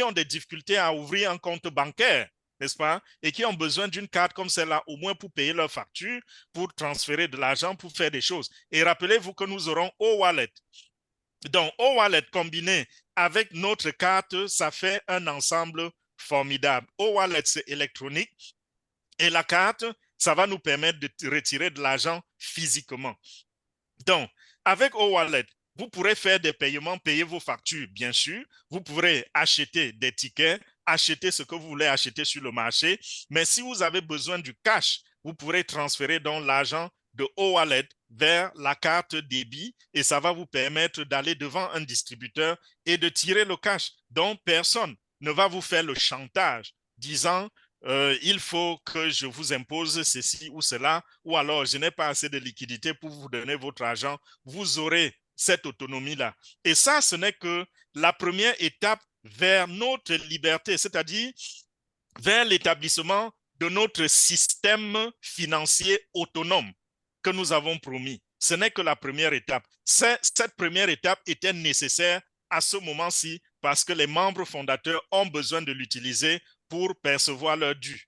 ont des difficultés à ouvrir un compte bancaire, n'est-ce pas? Et qui ont besoin d'une carte comme celle-là, au moins pour payer leurs factures, pour transférer de l'argent, pour faire des choses. Et rappelez-vous que nous aurons O-Wallet. Donc, O-Wallet combiné avec notre carte, ça fait un ensemble formidable. O-Wallet, c'est électronique et la carte, ça va nous permettre de retirer de l'argent physiquement. Donc, avec O-Wallet, vous pourrez faire des paiements, payer vos factures, bien sûr. Vous pourrez acheter des tickets, acheter ce que vous voulez acheter sur le marché. Mais si vous avez besoin du cash, vous pourrez transférer donc l'argent de O-Wallet vers la carte débit et ça va vous permettre d'aller devant un distributeur et de tirer le cash. Donc, personne ne va vous faire le chantage disant il faut que je vous impose ceci ou cela, ou alors je n'ai pas assez de liquidité pour vous donner votre argent. Vous aurez cette autonomie-là. Et ça, ce n'est que la première étape vers notre liberté, c'est-à-dire vers l'établissement de notre système financier autonome que nous avons promis. Ce n'est que la première étape. Cette première étape était nécessaire à ce moment-ci parce que les membres fondateurs ont besoin de l'utiliser pour percevoir leur dû.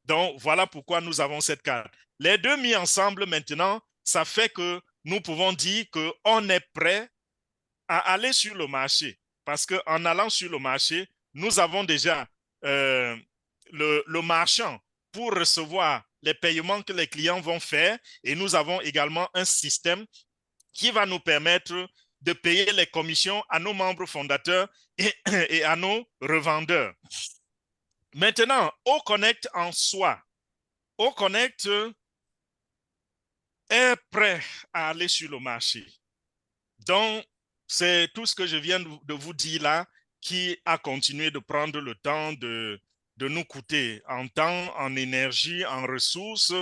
Donc, voilà pourquoi nous avons cette carte. Les deux mis ensemble maintenant, ça fait que nous pouvons dire qu'on est prêt à aller sur le marché. Parce qu'en allant sur le marché, nous avons déjà le marchand pour recevoir les paiements que les clients vont faire et nous avons également un système qui va nous permettre de payer les commissions à nos membres fondateurs et à nos revendeurs. Maintenant, O-Connect en soi. O-Connect est prêt à aller sur le marché. Donc, c'est tout ce que je viens de vous dire là qui a continué de prendre le temps de nous coûter en temps, en énergie, en ressources,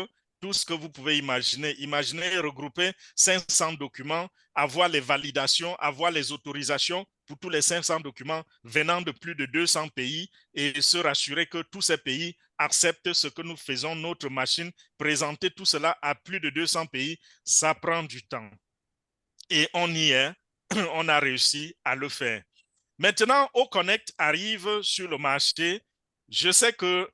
tout ce que vous pouvez imaginer. Imaginez regrouper 500 documents, avoir les validations, avoir les autorisations pour tous les 500 documents venant de plus de 200 pays et se rassurer que tous ces pays acceptent ce que nous faisons, notre machine, présenter tout cela à plus de 200 pays, ça prend du temps. Et on y est, on a réussi à le faire. Maintenant, O-Connect arrive sur le marché. Je sais que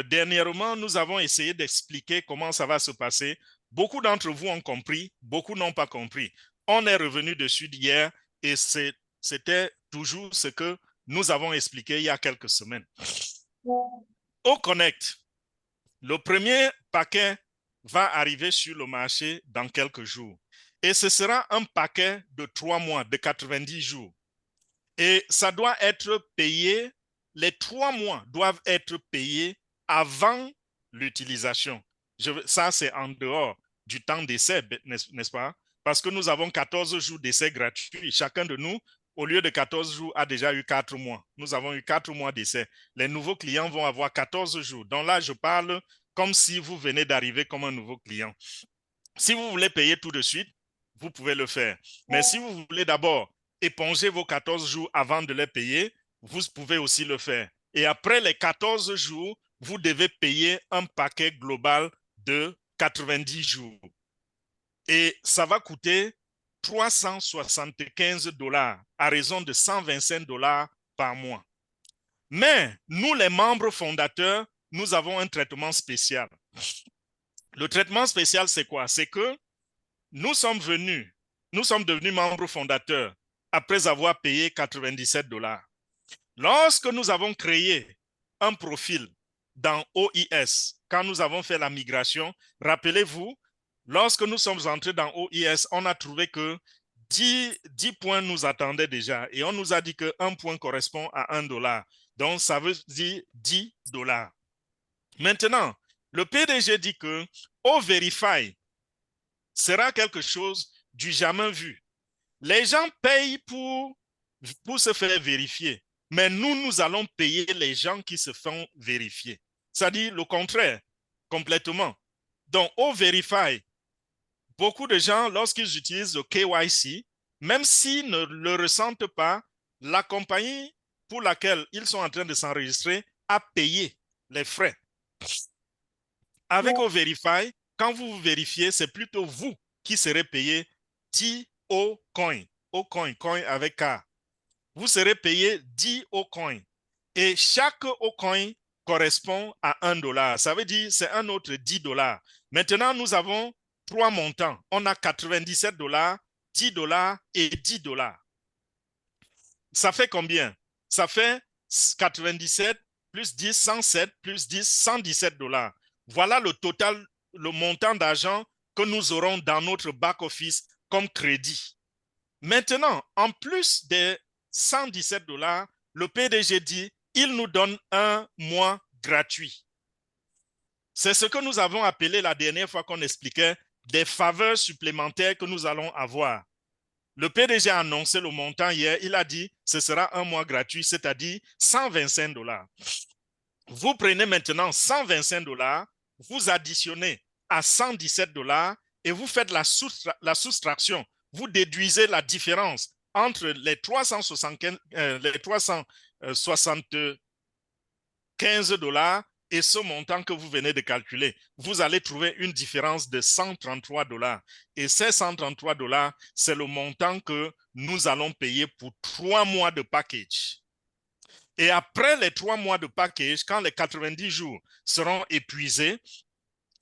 dernièrement, nous avons essayé d'expliquer comment ça va se passer. Beaucoup d'entre vous ont compris, beaucoup n'ont pas compris. On est revenu dessus d'hier et c'était toujours ce que nous avons expliqué il y a quelques semaines. Au Connect, le premier paquet va arriver sur le marché dans quelques jours. Et ce sera un paquet de 3 mois, de 90 jours. Et ça doit être payé, les 3 mois doivent être payés avant l'utilisation. Ça, c'est en dehors du temps d'essai, n'est-ce pas? Parce que nous avons 14 jours d'essai gratuits. Chacun de nous, au lieu de 14 jours, a déjà eu 4 mois. Nous avons eu 4 mois d'essai. Les nouveaux clients vont avoir 14 jours. Donc là, je parle comme si vous venez d'arriver comme un nouveau client. Si vous voulez payer tout de suite, vous pouvez le faire. Mais si vous voulez d'abord éponger vos 14 jours avant de les payer, vous pouvez aussi le faire. Et après les 14 jours, vous devez payer un paquet global de 90 jours. Et ça va coûter 375 $ à raison de 125 $ par mois. Mais nous, les membres fondateurs, nous avons un traitement spécial. Le traitement spécial, c'est quoi? C'est que nous sommes devenus membres fondateurs après avoir payé 97 $. Lorsque nous avons créé un profil dans OIS, quand nous avons fait la migration, rappelez-vous, lorsque nous sommes entrés dans OIS, on a trouvé que 10 points nous attendaient déjà et on nous a dit qu'un point correspond à 1 $. Donc, ça veut dire 10 $. Maintenant, le PDG dit que O-Verify sera quelque chose du jamais vu. Les gens payent pour se faire vérifier, mais nous allons payer les gens qui se font vérifier. C'est-à-dire le contraire, complètement. Donc, au Verify, beaucoup de gens, lorsqu'ils utilisent le KYC, même s'ils ne le ressentent pas, la compagnie pour laquelle ils sont en train de s'enregistrer a payé les frais. Avec O-Verify, quand vous vous vérifiez, c'est plutôt vous qui serez payé 10 O-Coin. O-Coin, coin avec K. Vous serez payé 10 O-Coin. Et chaque O-Coin correspond à 1 $. Ça veut dire c'est un autre 10 $. Maintenant, nous avons 3 montants. On a 97 $, 10 $ et 10 $. Ça fait combien? Ça fait 97 plus 10, 107 plus 10, 117 $. Voilà le total, le montant d'argent que nous aurons dans notre back-office comme crédit. Maintenant, en plus des 117 $, le PDG dit il nous donne un mois gratuit. C'est ce que nous avons appelé la dernière fois qu'on expliquait des faveurs supplémentaires que nous allons avoir. Le PDG a annoncé le montant hier. Il a dit ce sera un mois gratuit, c'est-à-dire 125 $. Vous prenez maintenant 125 $, vous additionnez à 117 $ et vous faites la soustraction. Vous déduisez la différence entre les 375 $ et ce montant que vous venez de calculer. Vous allez trouver une différence de 133 $. Et ces 133 $, c'est le montant que nous allons payer pour 3 mois de package. Et après les 3 mois de package, quand les 90 jours seront épuisés,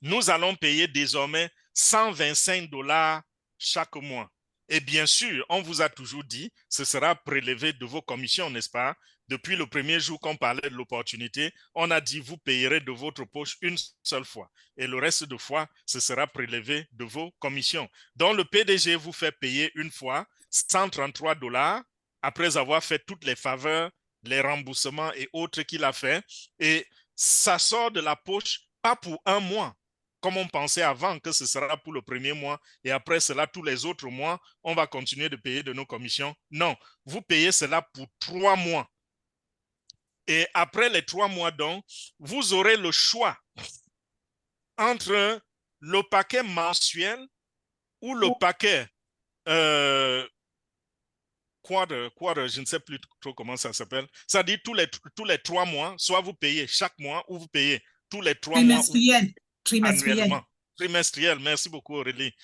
nous allons payer désormais 125 $ chaque mois. Et bien sûr, on vous a toujours dit, ce sera prélevé de vos commissions, n'est-ce pas? Depuis le premier jour qu'on parlait de l'opportunité, on a dit vous payerez de votre poche une seule fois. Et le reste de fois, ce sera prélevé de vos commissions. Donc le PDG vous fait payer une fois 133 $ après avoir fait toutes les faveurs, les remboursements et autres qu'il a fait. Et ça sort de la poche, pas pour un mois, comme on pensait avant que ce sera pour le premier mois et après cela, tous les autres mois, on va continuer de payer de nos commissions. Non, vous payez cela pour 3 mois. Et après les 3 mois, donc, vous aurez le choix entre le paquet mensuel ou le paquet quarter, je ne sais plus trop comment ça s'appelle. Ça dit tous les 3 mois, soit vous payez chaque mois ou vous payez tous les 3 mois annuellement. Trimestriel, merci beaucoup Aurélie.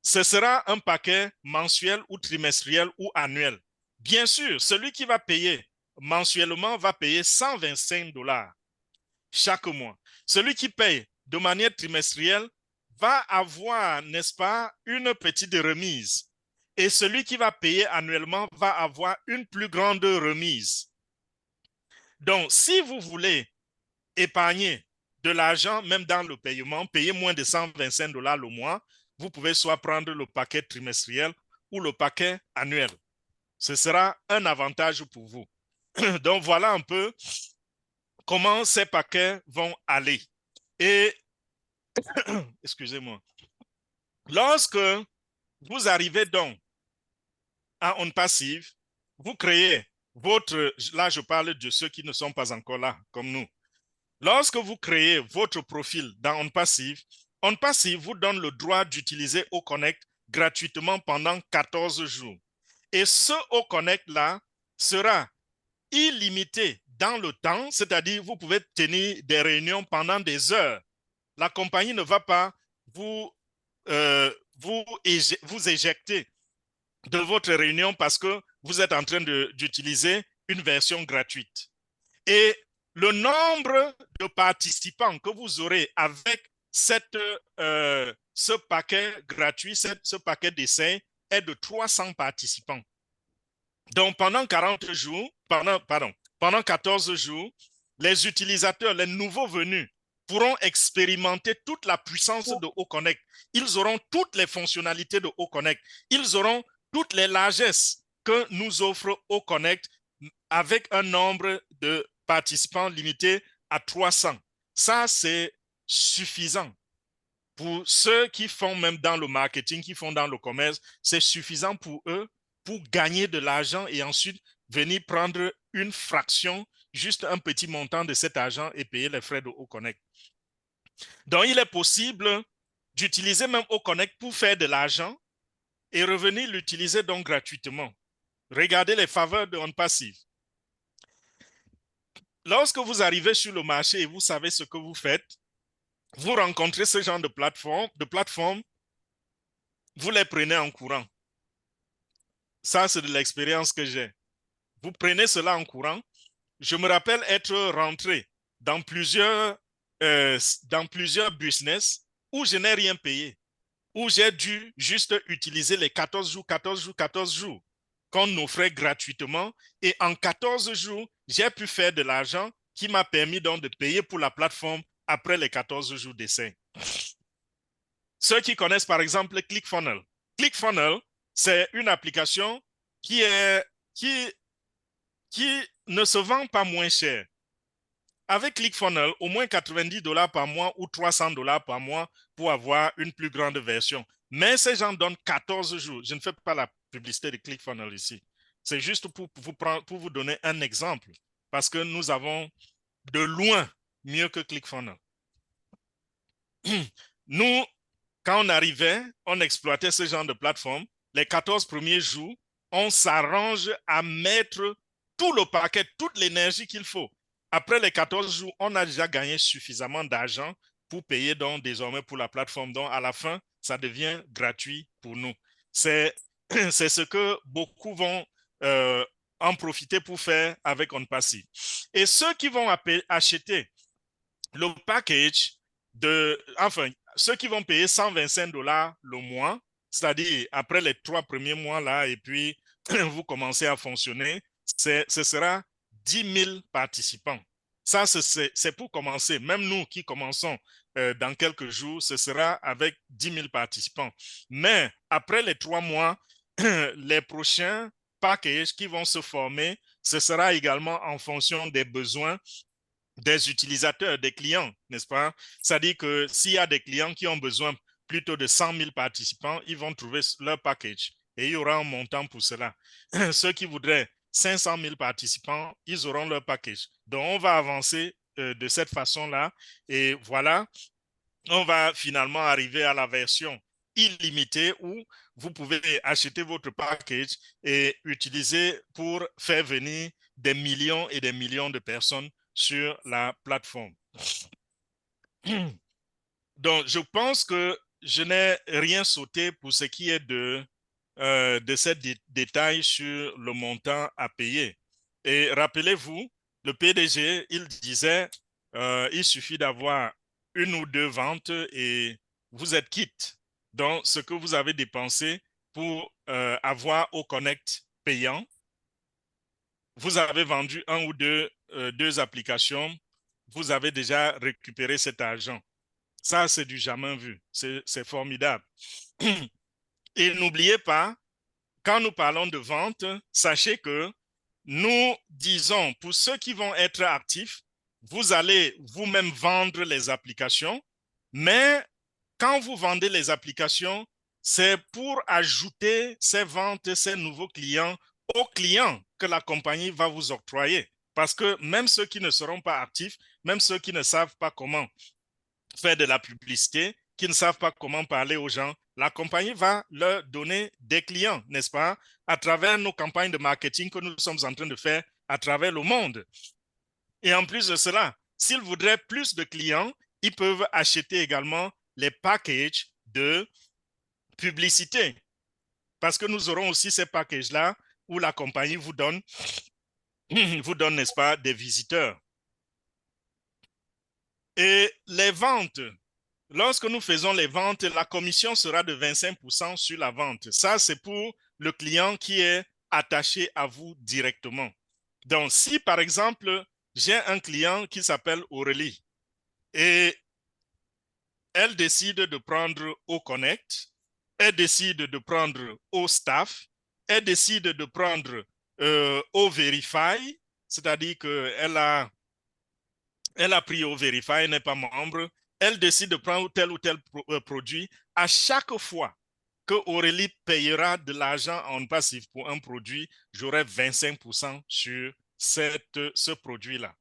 Ce sera un paquet mensuel ou trimestriel ou annuel. Bien sûr, celui qui va payer mensuellement va payer 125 $ chaque mois. Celui qui paye de manière trimestrielle va avoir, n'est-ce pas, une petite remise. Et celui qui va payer annuellement va avoir une plus grande remise. Donc, si vous voulez épargner de l'argent, même dans le paiement, payer moins de 125 dollars le mois, vous pouvez soit prendre le paquet trimestriel ou le paquet annuel. Ce sera un avantage pour vous. Donc, voilà un peu comment ces paquets vont aller. Et, excusez-moi, lorsque vous arrivez donc à On Passive, vous créez votre, là je parle de ceux qui ne sont pas encore là, comme nous. Lorsque vous créez votre profil dans On Passive vous donne le droit d'utiliser OConnect gratuitement pendant 14 jours. Et ce OConnect-là sera illimité dans le temps, c'est-à-dire vous pouvez tenir des réunions pendant des heures. La compagnie ne va pas vous éjecter de votre réunion parce que vous êtes en train d'utiliser une version gratuite. Et le nombre de participants que vous aurez avec ce paquet gratuit, ce paquet d'essai est de 300 participants. Donc, pendant 40 jours, pendant 14 jours, les utilisateurs, les nouveaux venus, pourront expérimenter toute la puissance de OConnect. Ils auront toutes les fonctionnalités de OConnect. Ils auront toutes les largesses que nous offre OConnect avec un nombre de participants limité à 300. Ça, c'est suffisant. Pour ceux qui font même dans le marketing, qui font dans le commerce, c'est suffisant pour eux pour gagner de l'argent et ensuite venir prendre une fraction, juste un petit montant de cet argent et payer les frais de OConnect. Donc, il est possible d'utiliser même OConnect pour faire de l'argent et revenir l'utiliser donc gratuitement. Regardez les faveurs de On Passive. Lorsque vous arrivez sur le marché et vous savez ce que vous faites, vous rencontrez ce genre de plateforme, vous les prenez en courant. Ça, c'est de l'expérience que j'ai. Vous prenez cela en courant. Je me rappelle être rentré dans plusieurs business où je n'ai rien payé, où j'ai dû juste utiliser les 14 jours, 14 jours, 14 jours qu'on offrait gratuitement. Et en 14 jours, j'ai pu faire de l'argent qui m'a permis donc de payer pour la plateforme après les 14 jours d'essai. Ceux qui connaissent par exemple ClickFunnels. ClickFunnels, c'est une application qui ne se vend pas moins cher. Avec ClickFunnels, au moins 90 dollars par mois ou 300 dollars par mois pour avoir une plus grande version. Mais ces gens donnent 14 jours. Je ne fais pas la publicité de ClickFunnels ici. C'est juste pour vous donner un exemple. Parce que nous avons de loin mieux que ClickFunnels. Nous, quand on arrivait, on exploitait ce genre de plateforme. Les 14 premiers jours, on s'arrange à mettre tout le paquet, toute l'énergie qu'il faut. Après les 14 jours, on a déjà gagné suffisamment d'argent pour payer donc désormais pour la plateforme. Donc, à la fin, ça devient gratuit pour nous. C'est ce que beaucoup vont en profiter pour faire avec On Passive. Et ceux qui vont acheter le package ceux qui vont payer 125 dollars le mois, c'est-à-dire après les 3 premiers mois là, et puis vous commencez à fonctionner, ce sera 10 000 participants. Ça, c'est pour commencer. Même nous qui commençons dans quelques jours, ce sera avec 10 000 participants. Mais après les 3 mois, les prochains packages qui vont se former, ce sera également en fonction des besoins des utilisateurs, des clients, n'est-ce pas? C'est-à-dire que s'il y a des clients qui ont besoin plutôt de 100 000 participants, ils vont trouver leur package et il y aura un montant pour cela. Ceux qui voudraient 500 000 participants, ils auront leur package. Donc, on va avancer de cette façon-là et voilà, on va finalement arriver à la version illimitée où vous pouvez acheter votre package et utiliser pour faire venir des millions et des millions de personnes sur la plateforme. Donc, je pense que je n'ai rien sauté pour ce qui est de ces détails sur le montant à payer. Et rappelez-vous, le PDG, il disait, il suffit d'avoir une ou deux ventes et vous êtes quitte. Donc, ce que vous avez dépensé pour avoir OConnect payant, vous avez vendu un ou deux applications, vous avez déjà récupéré cet argent. Ça, c'est du jamais vu. C'est formidable. Et n'oubliez pas, quand nous parlons de vente, sachez que nous disons, pour ceux qui vont être actifs, vous allez vous-même vendre les applications, mais quand vous vendez les applications, c'est pour ajouter ces ventes, ces nouveaux clients aux clients que la compagnie va vous octroyer. Parce que même ceux qui ne seront pas actifs, même ceux qui ne savent pas comment faire de la publicité, qui ne savent pas comment parler aux gens, la compagnie va leur donner des clients, n'est-ce pas, à travers nos campagnes de marketing que nous sommes en train de faire à travers le monde. Et en plus de cela, s'ils voudraient plus de clients, ils peuvent acheter également les packages de publicité. Parce que nous aurons aussi ces packages-là où la compagnie vous donne, n'est-ce pas, des visiteurs. Et les ventes, lorsque nous faisons les ventes, la commission sera de 25% sur la vente. Ça, c'est pour le client qui est attaché à vous directement. Donc, si par exemple, j'ai un client qui s'appelle Aurélie et elle décide de prendre au Connect, elle décide de prendre au Staff, elle décide de prendre au Verify, c'est-à-dire qu'elle elle a pris au Verify, elle n'est pas membre, elle décide de prendre tel ou tel produit. À chaque fois que Aurélie payera de l'argent en passif pour un produit, j'aurai 25% sur ce produit-là.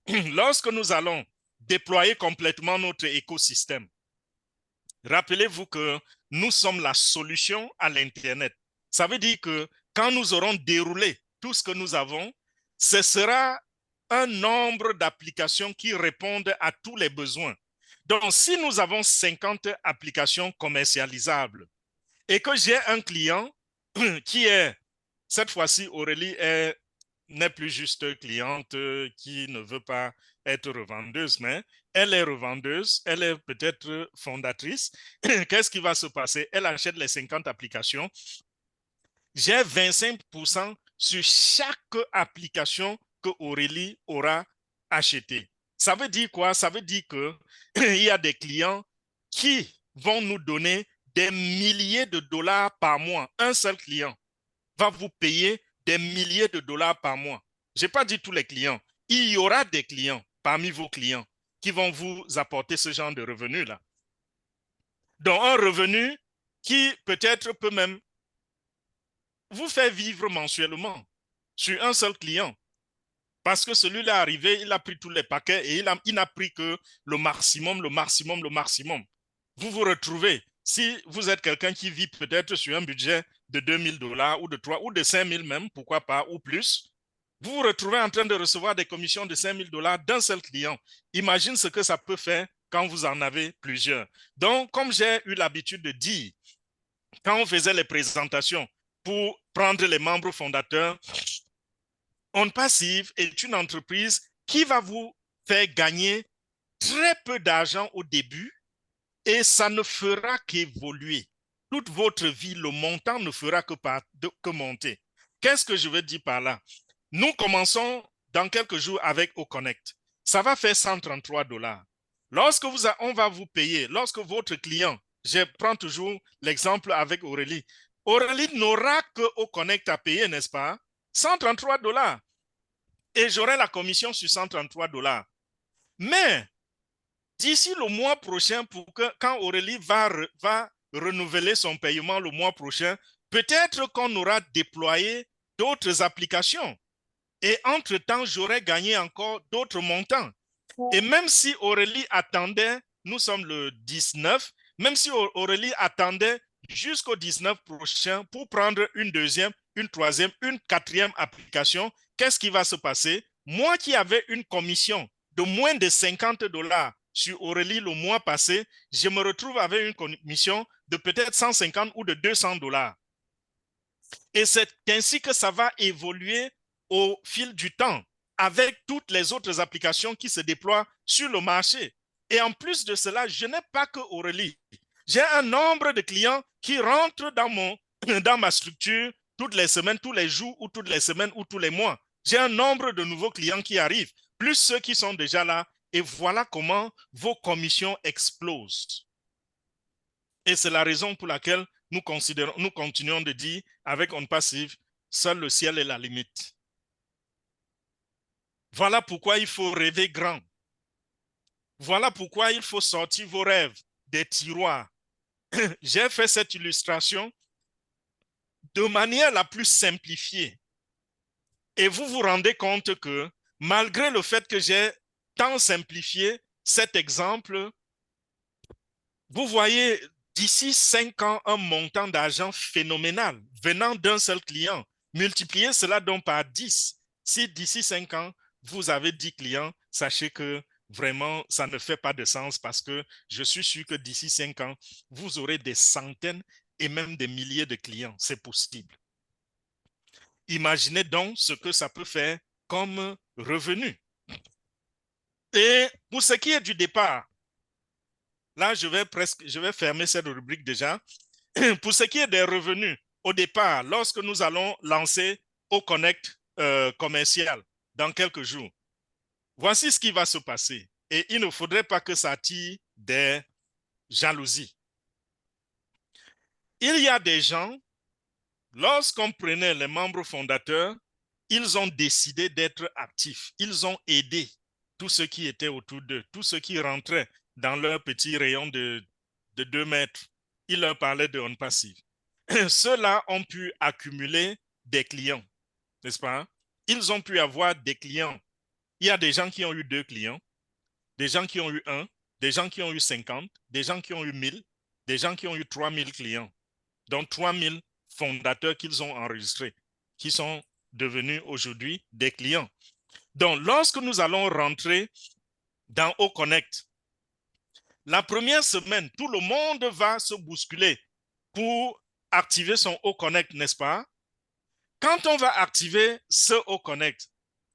Lorsque nous allons déployer complètement notre écosystème, rappelez-vous que nous sommes la solution à l'Internet. Ça veut dire que quand nous aurons déroulé tout ce que nous avons, ce sera un nombre d'applications qui répondent à tous les besoins. Donc, si nous avons 50 applications commercialisables et que j'ai un client qui est, cette fois-ci, Aurélie n'est plus juste cliente qui ne veut pas être revendeuse, mais elle est revendeuse, elle est peut-être fondatrice. Qu'est-ce qui va se passer? Elle achète les 50 applications. J'ai 25% sur chaque application que Aurélie aura achetée. Ça veut dire quoi? Ça veut dire qu'il y a des clients qui vont nous donner des milliers de dollars par mois. Un seul client va vous payer des milliers de dollars par mois. Je n'ai pas dit tous les clients. Il y aura des clients parmi vos clients qui vont vous apporter ce genre de revenu-là. Donc, un revenu qui peut-être peut même vous faire vivre mensuellement sur un seul client. Parce que celui-là est arrivé, il a pris tous les paquets et il n'a pris que le maximum, le maximum, le maximum. Vous vous retrouvez, si vous êtes quelqu'un qui vit peut-être sur un budget de 2000 dollars ou de 3 ou de 5000 même, pourquoi pas, ou plus, vous vous retrouvez en train de recevoir des commissions de 5000 dollars d'un seul client. Imagine ce que ça peut faire quand vous en avez plusieurs. Donc, comme j'ai eu l'habitude de dire, quand on faisait les présentations pour prendre les membres fondateurs, On Passive est une entreprise qui va vous faire gagner très peu d'argent au début et ça ne fera qu'évoluer. Toute votre vie, le montant ne fera que monter. Qu'est-ce que je veux dire par là? Nous commençons dans quelques jours avec Oconnect. Ça va faire 133 dollars. Lorsque on va vous payer, lorsque votre client, je prends toujours l'exemple avec Aurélie, Aurélie n'aura que Oconnect à payer, n'est-ce pas? 133 dollars. Et j'aurai la commission sur 133 dollars. Mais d'ici le mois prochain, quand Aurélie va renouveler son paiement le mois prochain, peut-être qu'on aura déployé d'autres applications. Et entre-temps, j'aurais gagné encore d'autres montants. Et même si Aurélie attendait, nous sommes le 19, même si Aurélie attendait jusqu'au 19 prochain pour prendre une deuxième, une troisième, une quatrième application, qu'est-ce qui va se passer? Moi qui avais une commission de moins de 50 dollars sur Aurélie le mois passé, je me retrouve avec une commission de peut-être 150 ou de 200 dollars. Et c'est ainsi que ça va évoluer au fil du temps avec toutes les autres applications qui se déploient sur le marché. Et en plus de cela, je n'ai pas que Aurélie. J'ai un nombre de clients qui rentrent dans ma structure toutes les semaines, tous les jours ou toutes les semaines ou tous les mois. J'ai un nombre de nouveaux clients qui arrivent, plus ceux qui sont déjà là. Et voilà comment vos commissions explosent. Et c'est la raison pour laquelle nous continuons de dire avec On Passive, seul le ciel est la limite. Voilà pourquoi il faut rêver grand. Voilà pourquoi il faut sortir vos rêves des tiroirs. J'ai fait cette illustration de manière la plus simplifiée. Et vous vous rendez compte que malgré le fait que j'ai tant simplifié cet exemple, vous voyez d'ici 5 ans un montant d'argent phénoménal venant d'un seul client. Multipliez cela donc par 10. Si d'ici 5 ans, vous avez 10 clients, sachez que vraiment, ça ne fait pas de sens parce que je suis sûr que d'ici 5 ans, vous aurez des centaines et même des milliers de clients. C'est possible. Imaginez donc ce que ça peut faire comme revenu. Et pour ce qui est du départ, là, je vais fermer cette rubrique déjà. Pour ce qui est des revenus, au départ, lorsque nous allons lancer au Connect commercial dans quelques jours, voici ce qui va se passer. Et il ne faudrait pas que ça attire des jalousies. Il y a des gens, lorsqu'on prenait les membres fondateurs, ils ont décidé d'être actifs. Ils ont aidé tous ceux qui étaient autour d'eux, tous ceux qui rentraient dans leur petit rayon de 2 mètres. Ils leur parlaient de On Passive. Ceux-là ont pu accumuler des clients, n'est-ce pas? Ils ont pu avoir des clients. Il y a des gens qui ont eu 2 clients, des gens qui ont eu 1, des gens qui ont eu 50, des gens qui ont eu 1000, des gens qui ont eu 3000 clients. Donc 3000 fondateurs qu'ils ont enregistrés, qui sont devenus aujourd'hui des clients. Donc, lorsque nous allons rentrer dans OConnect, la première semaine, tout le monde va se bousculer pour activer son OConnect, n'est-ce pas? Quand on va activer ce OConnect,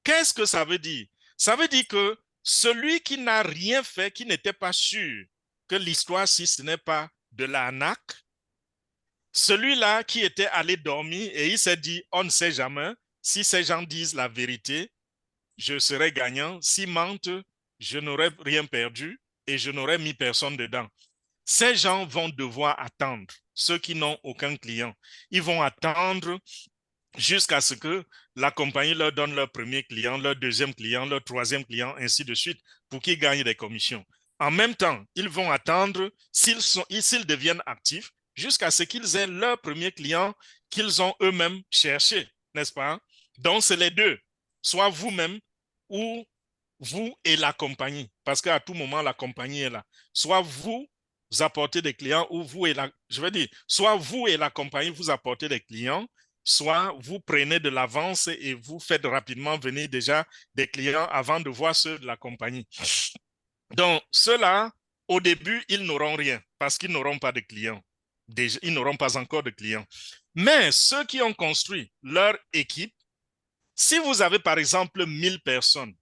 qu'est-ce que ça veut dire? Ça veut dire que celui qui n'a rien fait, qui n'était pas sûr que l'histoire, si ce n'est pas de l'arnaque, celui-là qui était allé dormir et il s'est dit, on ne sait jamais, si ces gens disent la vérité, je serai gagnant. S'ils mentent, je n'aurai rien perdu et je n'aurai mis personne dedans. Ces gens vont devoir attendre, ceux qui n'ont aucun client. Ils vont attendre jusqu'à ce que la compagnie leur donne leur premier client, leur deuxième client, leur troisième client, ainsi de suite, pour qu'ils gagnent des commissions. En même temps, ils vont attendre, s'ils deviennent actifs, jusqu'à ce qu'ils aient leur premier client qu'ils ont eux-mêmes cherché, n'est-ce pas? Donc, c'est les deux. Soit vous-même ou vous et la compagnie, parce qu'à tout moment, la compagnie est là. Soit vous apportez des clients ou vous et soit vous et la compagnie vous apportez des clients, soit vous prenez de l'avance et vous faites rapidement venir déjà des clients avant de voir ceux de la compagnie. Donc, ceux-là, au début, ils n'auront rien parce qu'ils n'auront pas de clients. Déjà, ils n'auront pas encore de clients. Mais ceux qui ont construit leur équipe, si vous avez par exemple 1000 personnes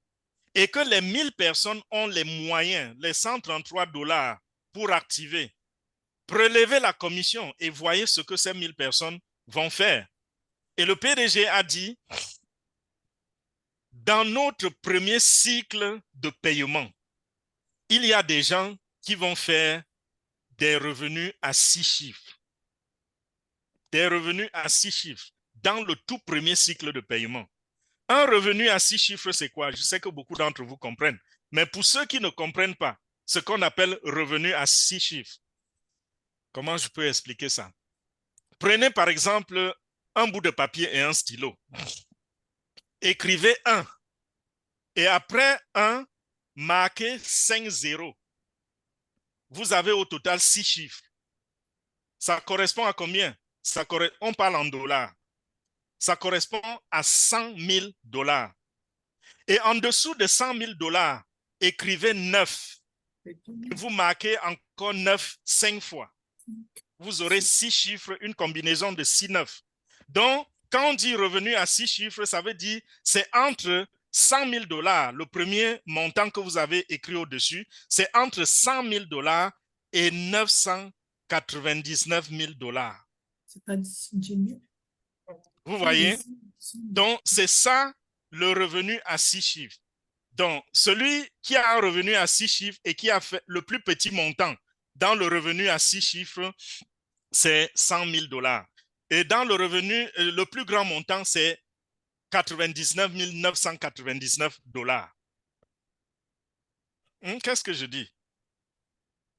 et que les 1000 personnes ont les moyens, les 133 $ pour activer, prélevez la commission et voyez ce que ces 1000 personnes vont faire. Et le PDG a dit, dans notre premier cycle de paiement, il y a des gens qui vont faire des revenus à 6 chiffres. Des revenus à 6 chiffres dans le tout premier cycle de paiement. Un revenu à 6 chiffres, c'est quoi? Je sais que beaucoup d'entre vous comprennent. Mais pour ceux qui ne comprennent pas, ce qu'on appelle revenu à 6 chiffres, comment je peux expliquer ça? Prenez par exemple un bout de papier et un stylo. Écrivez 1. Et après 1, marquez 5 zéros. Vous avez au total 6 chiffres. Ça correspond à combien? On parle en dollars. Ça correspond à 100 000 $. Et en dessous de 100 000 $, écrivez 9. Et vous marquez encore 9 5 fois. Vous aurez 6 chiffres, une combinaison de 6 9. Donc, quand on dit revenu à 6 chiffres, ça veut dire c'est entre 100 000 $, le premier montant que vous avez écrit au-dessus, c'est entre 100 000 $ et 999 000 $. C'est pas 10 000. Vous voyez? Donc, c'est ça le revenu à 6 chiffres. Donc, celui qui a un revenu à 6 chiffres et qui a fait le plus petit montant dans le revenu à 6 chiffres, c'est 100 000 $. Et dans le revenu, le plus grand montant, c'est 99 999 $. Qu'est-ce que je dis?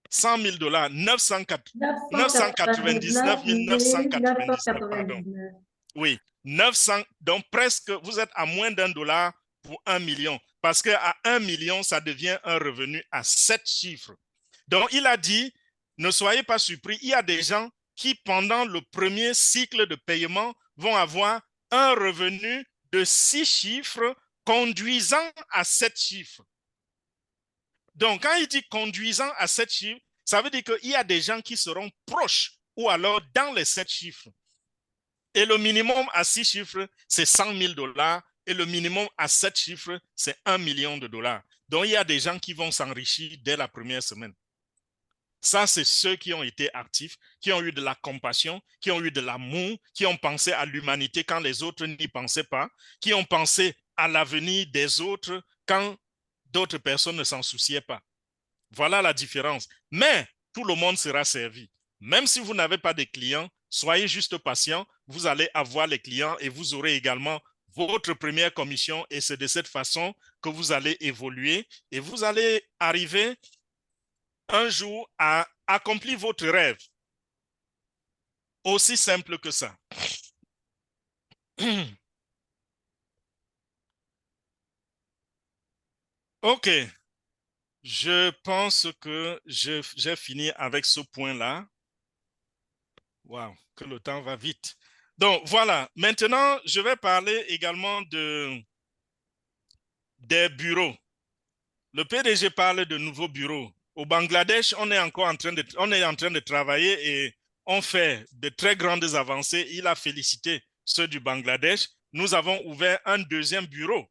100 000 $, 999 999, pardon. 999. Oui, 900, donc presque, vous êtes à moins d'$1 pour 1 million. Parce qu'à 1 million, ça devient un revenu à 7 chiffres. Donc, il a dit, ne soyez pas surpris, il y a des gens qui, pendant le premier cycle de paiement, vont avoir un revenu de 6 chiffres conduisant à 7 chiffres. Donc, quand il dit conduisant à 7 chiffres, ça veut dire qu'il y a des gens qui seront proches ou alors dans les 7 chiffres. Et le minimum à 6 chiffres, c'est 100 000 $. Et le minimum à 7 chiffres, c'est 1 million de $. Donc, il y a des gens qui vont s'enrichir dès la première semaine. Ça, c'est ceux qui ont été actifs, qui ont eu de la compassion, qui ont eu de l'amour, qui ont pensé à l'humanité quand les autres n'y pensaient pas, qui ont pensé à l'avenir des autres quand d'autres personnes ne s'en souciaient pas. Voilà la différence. Mais tout le monde sera servi. Même si vous n'avez pas de clients, soyez juste patient. Vous allez avoir les clients et vous aurez également votre première commission. Et c'est de cette façon que vous allez évoluer et vous allez arriver un jour à accomplir votre rêve. Aussi simple que ça. OK. Je pense que j'ai fini avec ce point-là. Wow, que le temps va vite. Donc, voilà. Maintenant, je vais parler également des bureaux. Le PDG parle de nouveaux bureaux. Au Bangladesh, on est en train de travailler et on fait de très grandes avancées. Il a félicité ceux du Bangladesh. Nous avons ouvert un deuxième bureau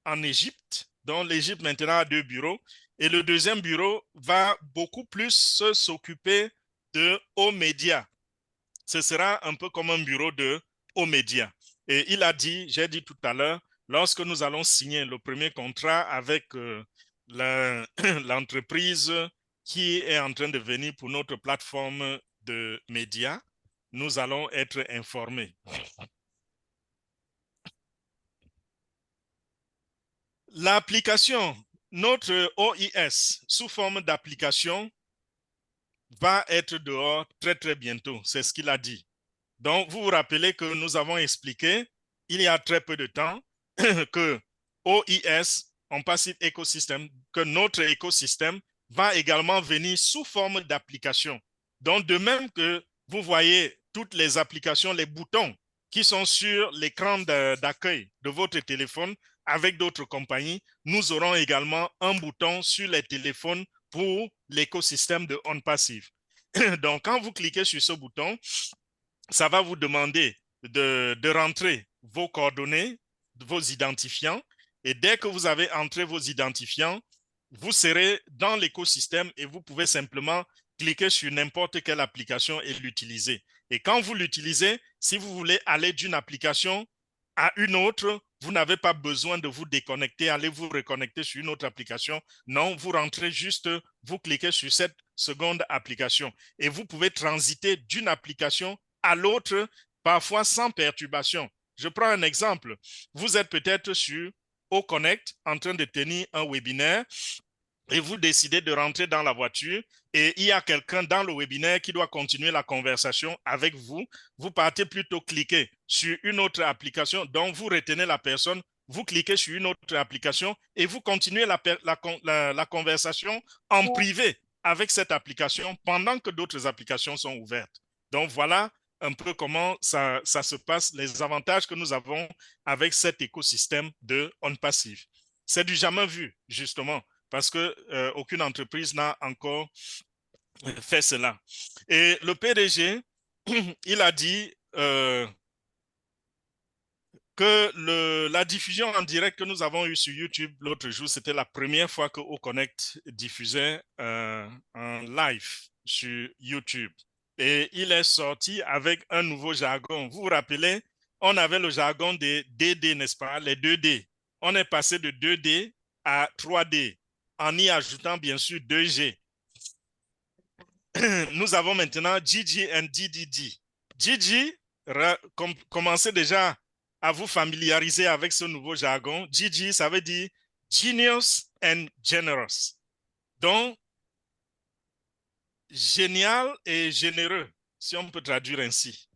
en Égypte. Donc, l'Égypte maintenant a 2 bureaux. Et le deuxième bureau va beaucoup plus s'occuper de hauts médias. Ce sera un peu comme un bureau de hauts médias. Et il a dit, j'ai dit tout à l'heure, lorsque nous allons signer le premier contrat avec l'entreprise qui est en train de venir pour notre plateforme de médias, nous allons être informés. L'application, notre OIS, sous forme d'application, va être dehors très, très bientôt. C'est ce qu'il a dit. Donc, vous vous rappelez que nous avons expliqué, il y a très peu de temps, que OIS, on passe écosystème, que notre écosystème va également venir sous forme d'application. Donc, de même que vous voyez toutes les applications, les boutons qui sont sur l'écran d'accueil de votre téléphone avec d'autres compagnies, nous aurons également un bouton sur les téléphones pour l'écosystème de OnPassive. Donc, quand vous cliquez sur ce bouton, ça va vous demander de rentrer vos coordonnées, vos identifiants. Et dès que vous avez entré vos identifiants, vous serez dans l'écosystème et vous pouvez simplement cliquer sur n'importe quelle application et l'utiliser. Et quand vous l'utilisez, si vous voulez aller d'une application à une autre, vous n'avez pas besoin de vous déconnecter, allez vous reconnecter sur une autre application. Non, vous rentrez juste, vous cliquez sur cette seconde application et vous pouvez transiter d'une application à l'autre, parfois sans perturbation. Je prends un exemple. Vous êtes peut-être sur OConnect en train de tenir un webinaire et vous décidez de rentrer dans la voiture et il y a quelqu'un dans le webinaire qui doit continuer la conversation avec vous. Vous partez plutôt cliquer sur une autre application dont vous retenez la personne, vous cliquez sur une autre application et vous continuez la conversation en privé avec cette application pendant que d'autres applications sont ouvertes. Donc voilà un peu comment ça se passe, les avantages que nous avons avec cet écosystème de OnPassive. C'est du jamais vu, justement, parce que aucune entreprise n'a encore fait cela. Et le PDG, il a dit que la diffusion en direct que nous avons eue sur YouTube l'autre jour, c'était la première fois que OConnect diffusait en live sur YouTube. Et il est sorti avec un nouveau jargon. Vous vous rappelez, on avait le jargon des DD, n'est-ce pas? Les 2D. on est passé de 2D à 3D, en y ajoutant bien sûr 2G. Nous avons maintenant GG et DDD. GG, commencez déjà à vous familiariser avec ce nouveau jargon. GG, ça veut dire Genius and Generous. Donc, génial et généreux, si on peut traduire ainsi.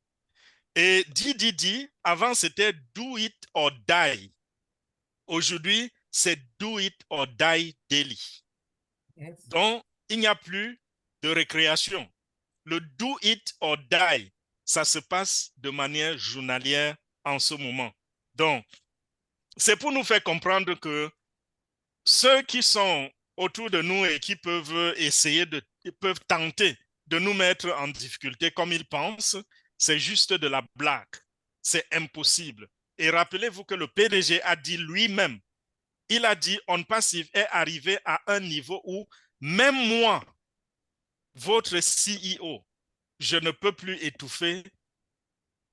Et DDD, avant c'était Do It or Die. Aujourd'hui, c'est Do It or Die Daily. Yes. Donc, il n'y a plus de récréation. Le Do It or Die, ça se passe de manière journalière en ce moment. Donc, c'est pour nous faire comprendre que ceux qui sont autour de nous et qui peuvent peuvent tenter de nous mettre en difficulté comme ils pensent, c'est juste de la blague. C'est impossible. Et rappelez-vous que le PDG a dit lui-même, il a dit On Passive est arrivé à un niveau où même moi, votre CEO, je ne peux plus étouffer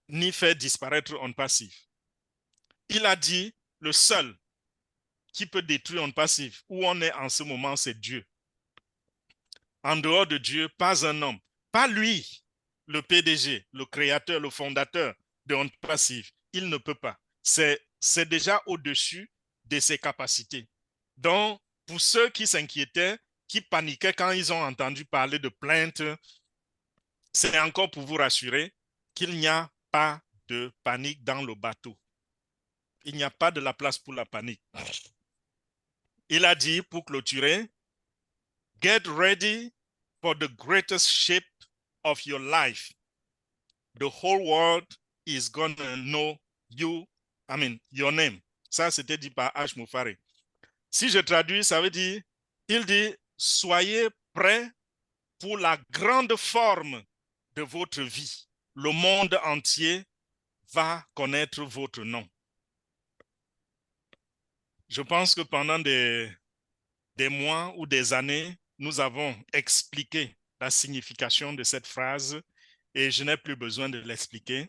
ni faire disparaître On Passive. Il a dit le seul qui peut détruire On Passive, où on est en ce moment, c'est Dieu. En dehors de Dieu, pas un homme. Pas lui, le PDG, le créateur, le fondateur de On Passive. Il ne peut pas. C'est déjà au-dessus de ses capacités. Donc, pour ceux qui s'inquiétaient, qui paniquaient quand ils ont entendu parler de plaintes, c'est encore pour vous rassurer qu'il n'y a pas de panique dans le bateau. Il n'y a pas de la place pour la panique. Il a dit, pour clôturer, Get ready for the greatest ship of your life. The whole world is gonna know you, your name. Ça, c'était dit par H. Moufari. Si je traduis, ça veut dire, il dit, soyez prêts pour la grande forme de votre vie. Le monde entier va connaître votre nom. Je pense que pendant des mois ou des années, nous avons expliqué la signification de cette phrase et je n'ai plus besoin de l'expliquer.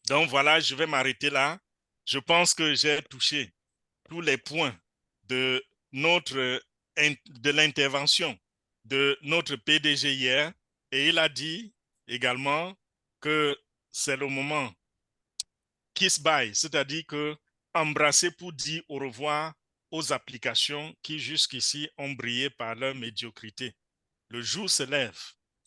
Donc voilà, je vais m'arrêter là. Je pense que j'ai touché tous les points de l'intervention de notre PDG hier et il a dit également que c'est le moment kiss bye, c'est-à-dire que embrasser pour dire au revoir aux applications qui jusqu'ici ont brillé par leur médiocrité. Le jour se lève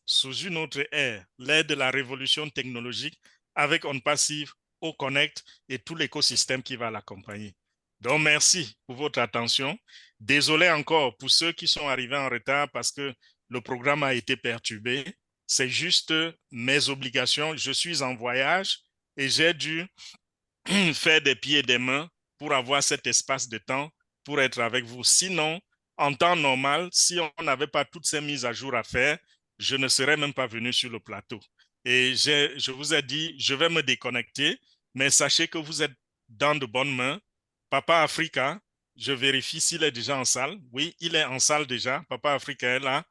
sous une autre ère, l'ère de la révolution technologique avec On Passive, au Connect et tout l'écosystème qui va l'accompagner. Donc, merci pour votre attention. Désolé encore pour ceux qui sont arrivés en retard parce que le programme a été perturbé. C'est juste mes obligations. Je suis en voyage et j'ai dû faire des pieds et des mains pour avoir cet espace de temps pour être avec vous. Sinon, en temps normal, si on n'avait pas toutes ces mises à jour à faire, je ne serais même pas venu sur le plateau. Et je vous ai dit, je vais me déconnecter, mais sachez que vous êtes dans de bonnes mains. Papa Africa, je vérifie s'il est déjà en salle. Oui, il est en salle déjà. Papa Africa est là.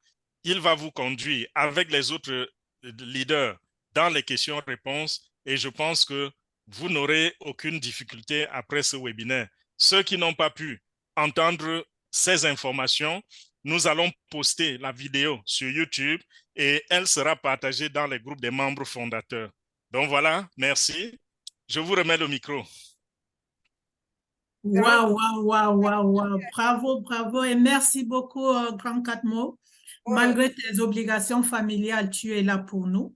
Il va vous conduire avec les autres leaders dans les questions-réponses et je pense que vous n'aurez aucune difficulté après ce webinaire. Ceux qui n'ont pas pu entendre ces informations, nous allons poster la vidéo sur YouTube et elle sera partagée dans les groupes des membres fondateurs. Donc voilà, merci. Je vous remets le micro. Waouh, waouh, waouh, waouh, waouh. Bravo, bravo et merci beaucoup, Grand Catmo. Malgré tes obligations familiales, tu es là pour nous.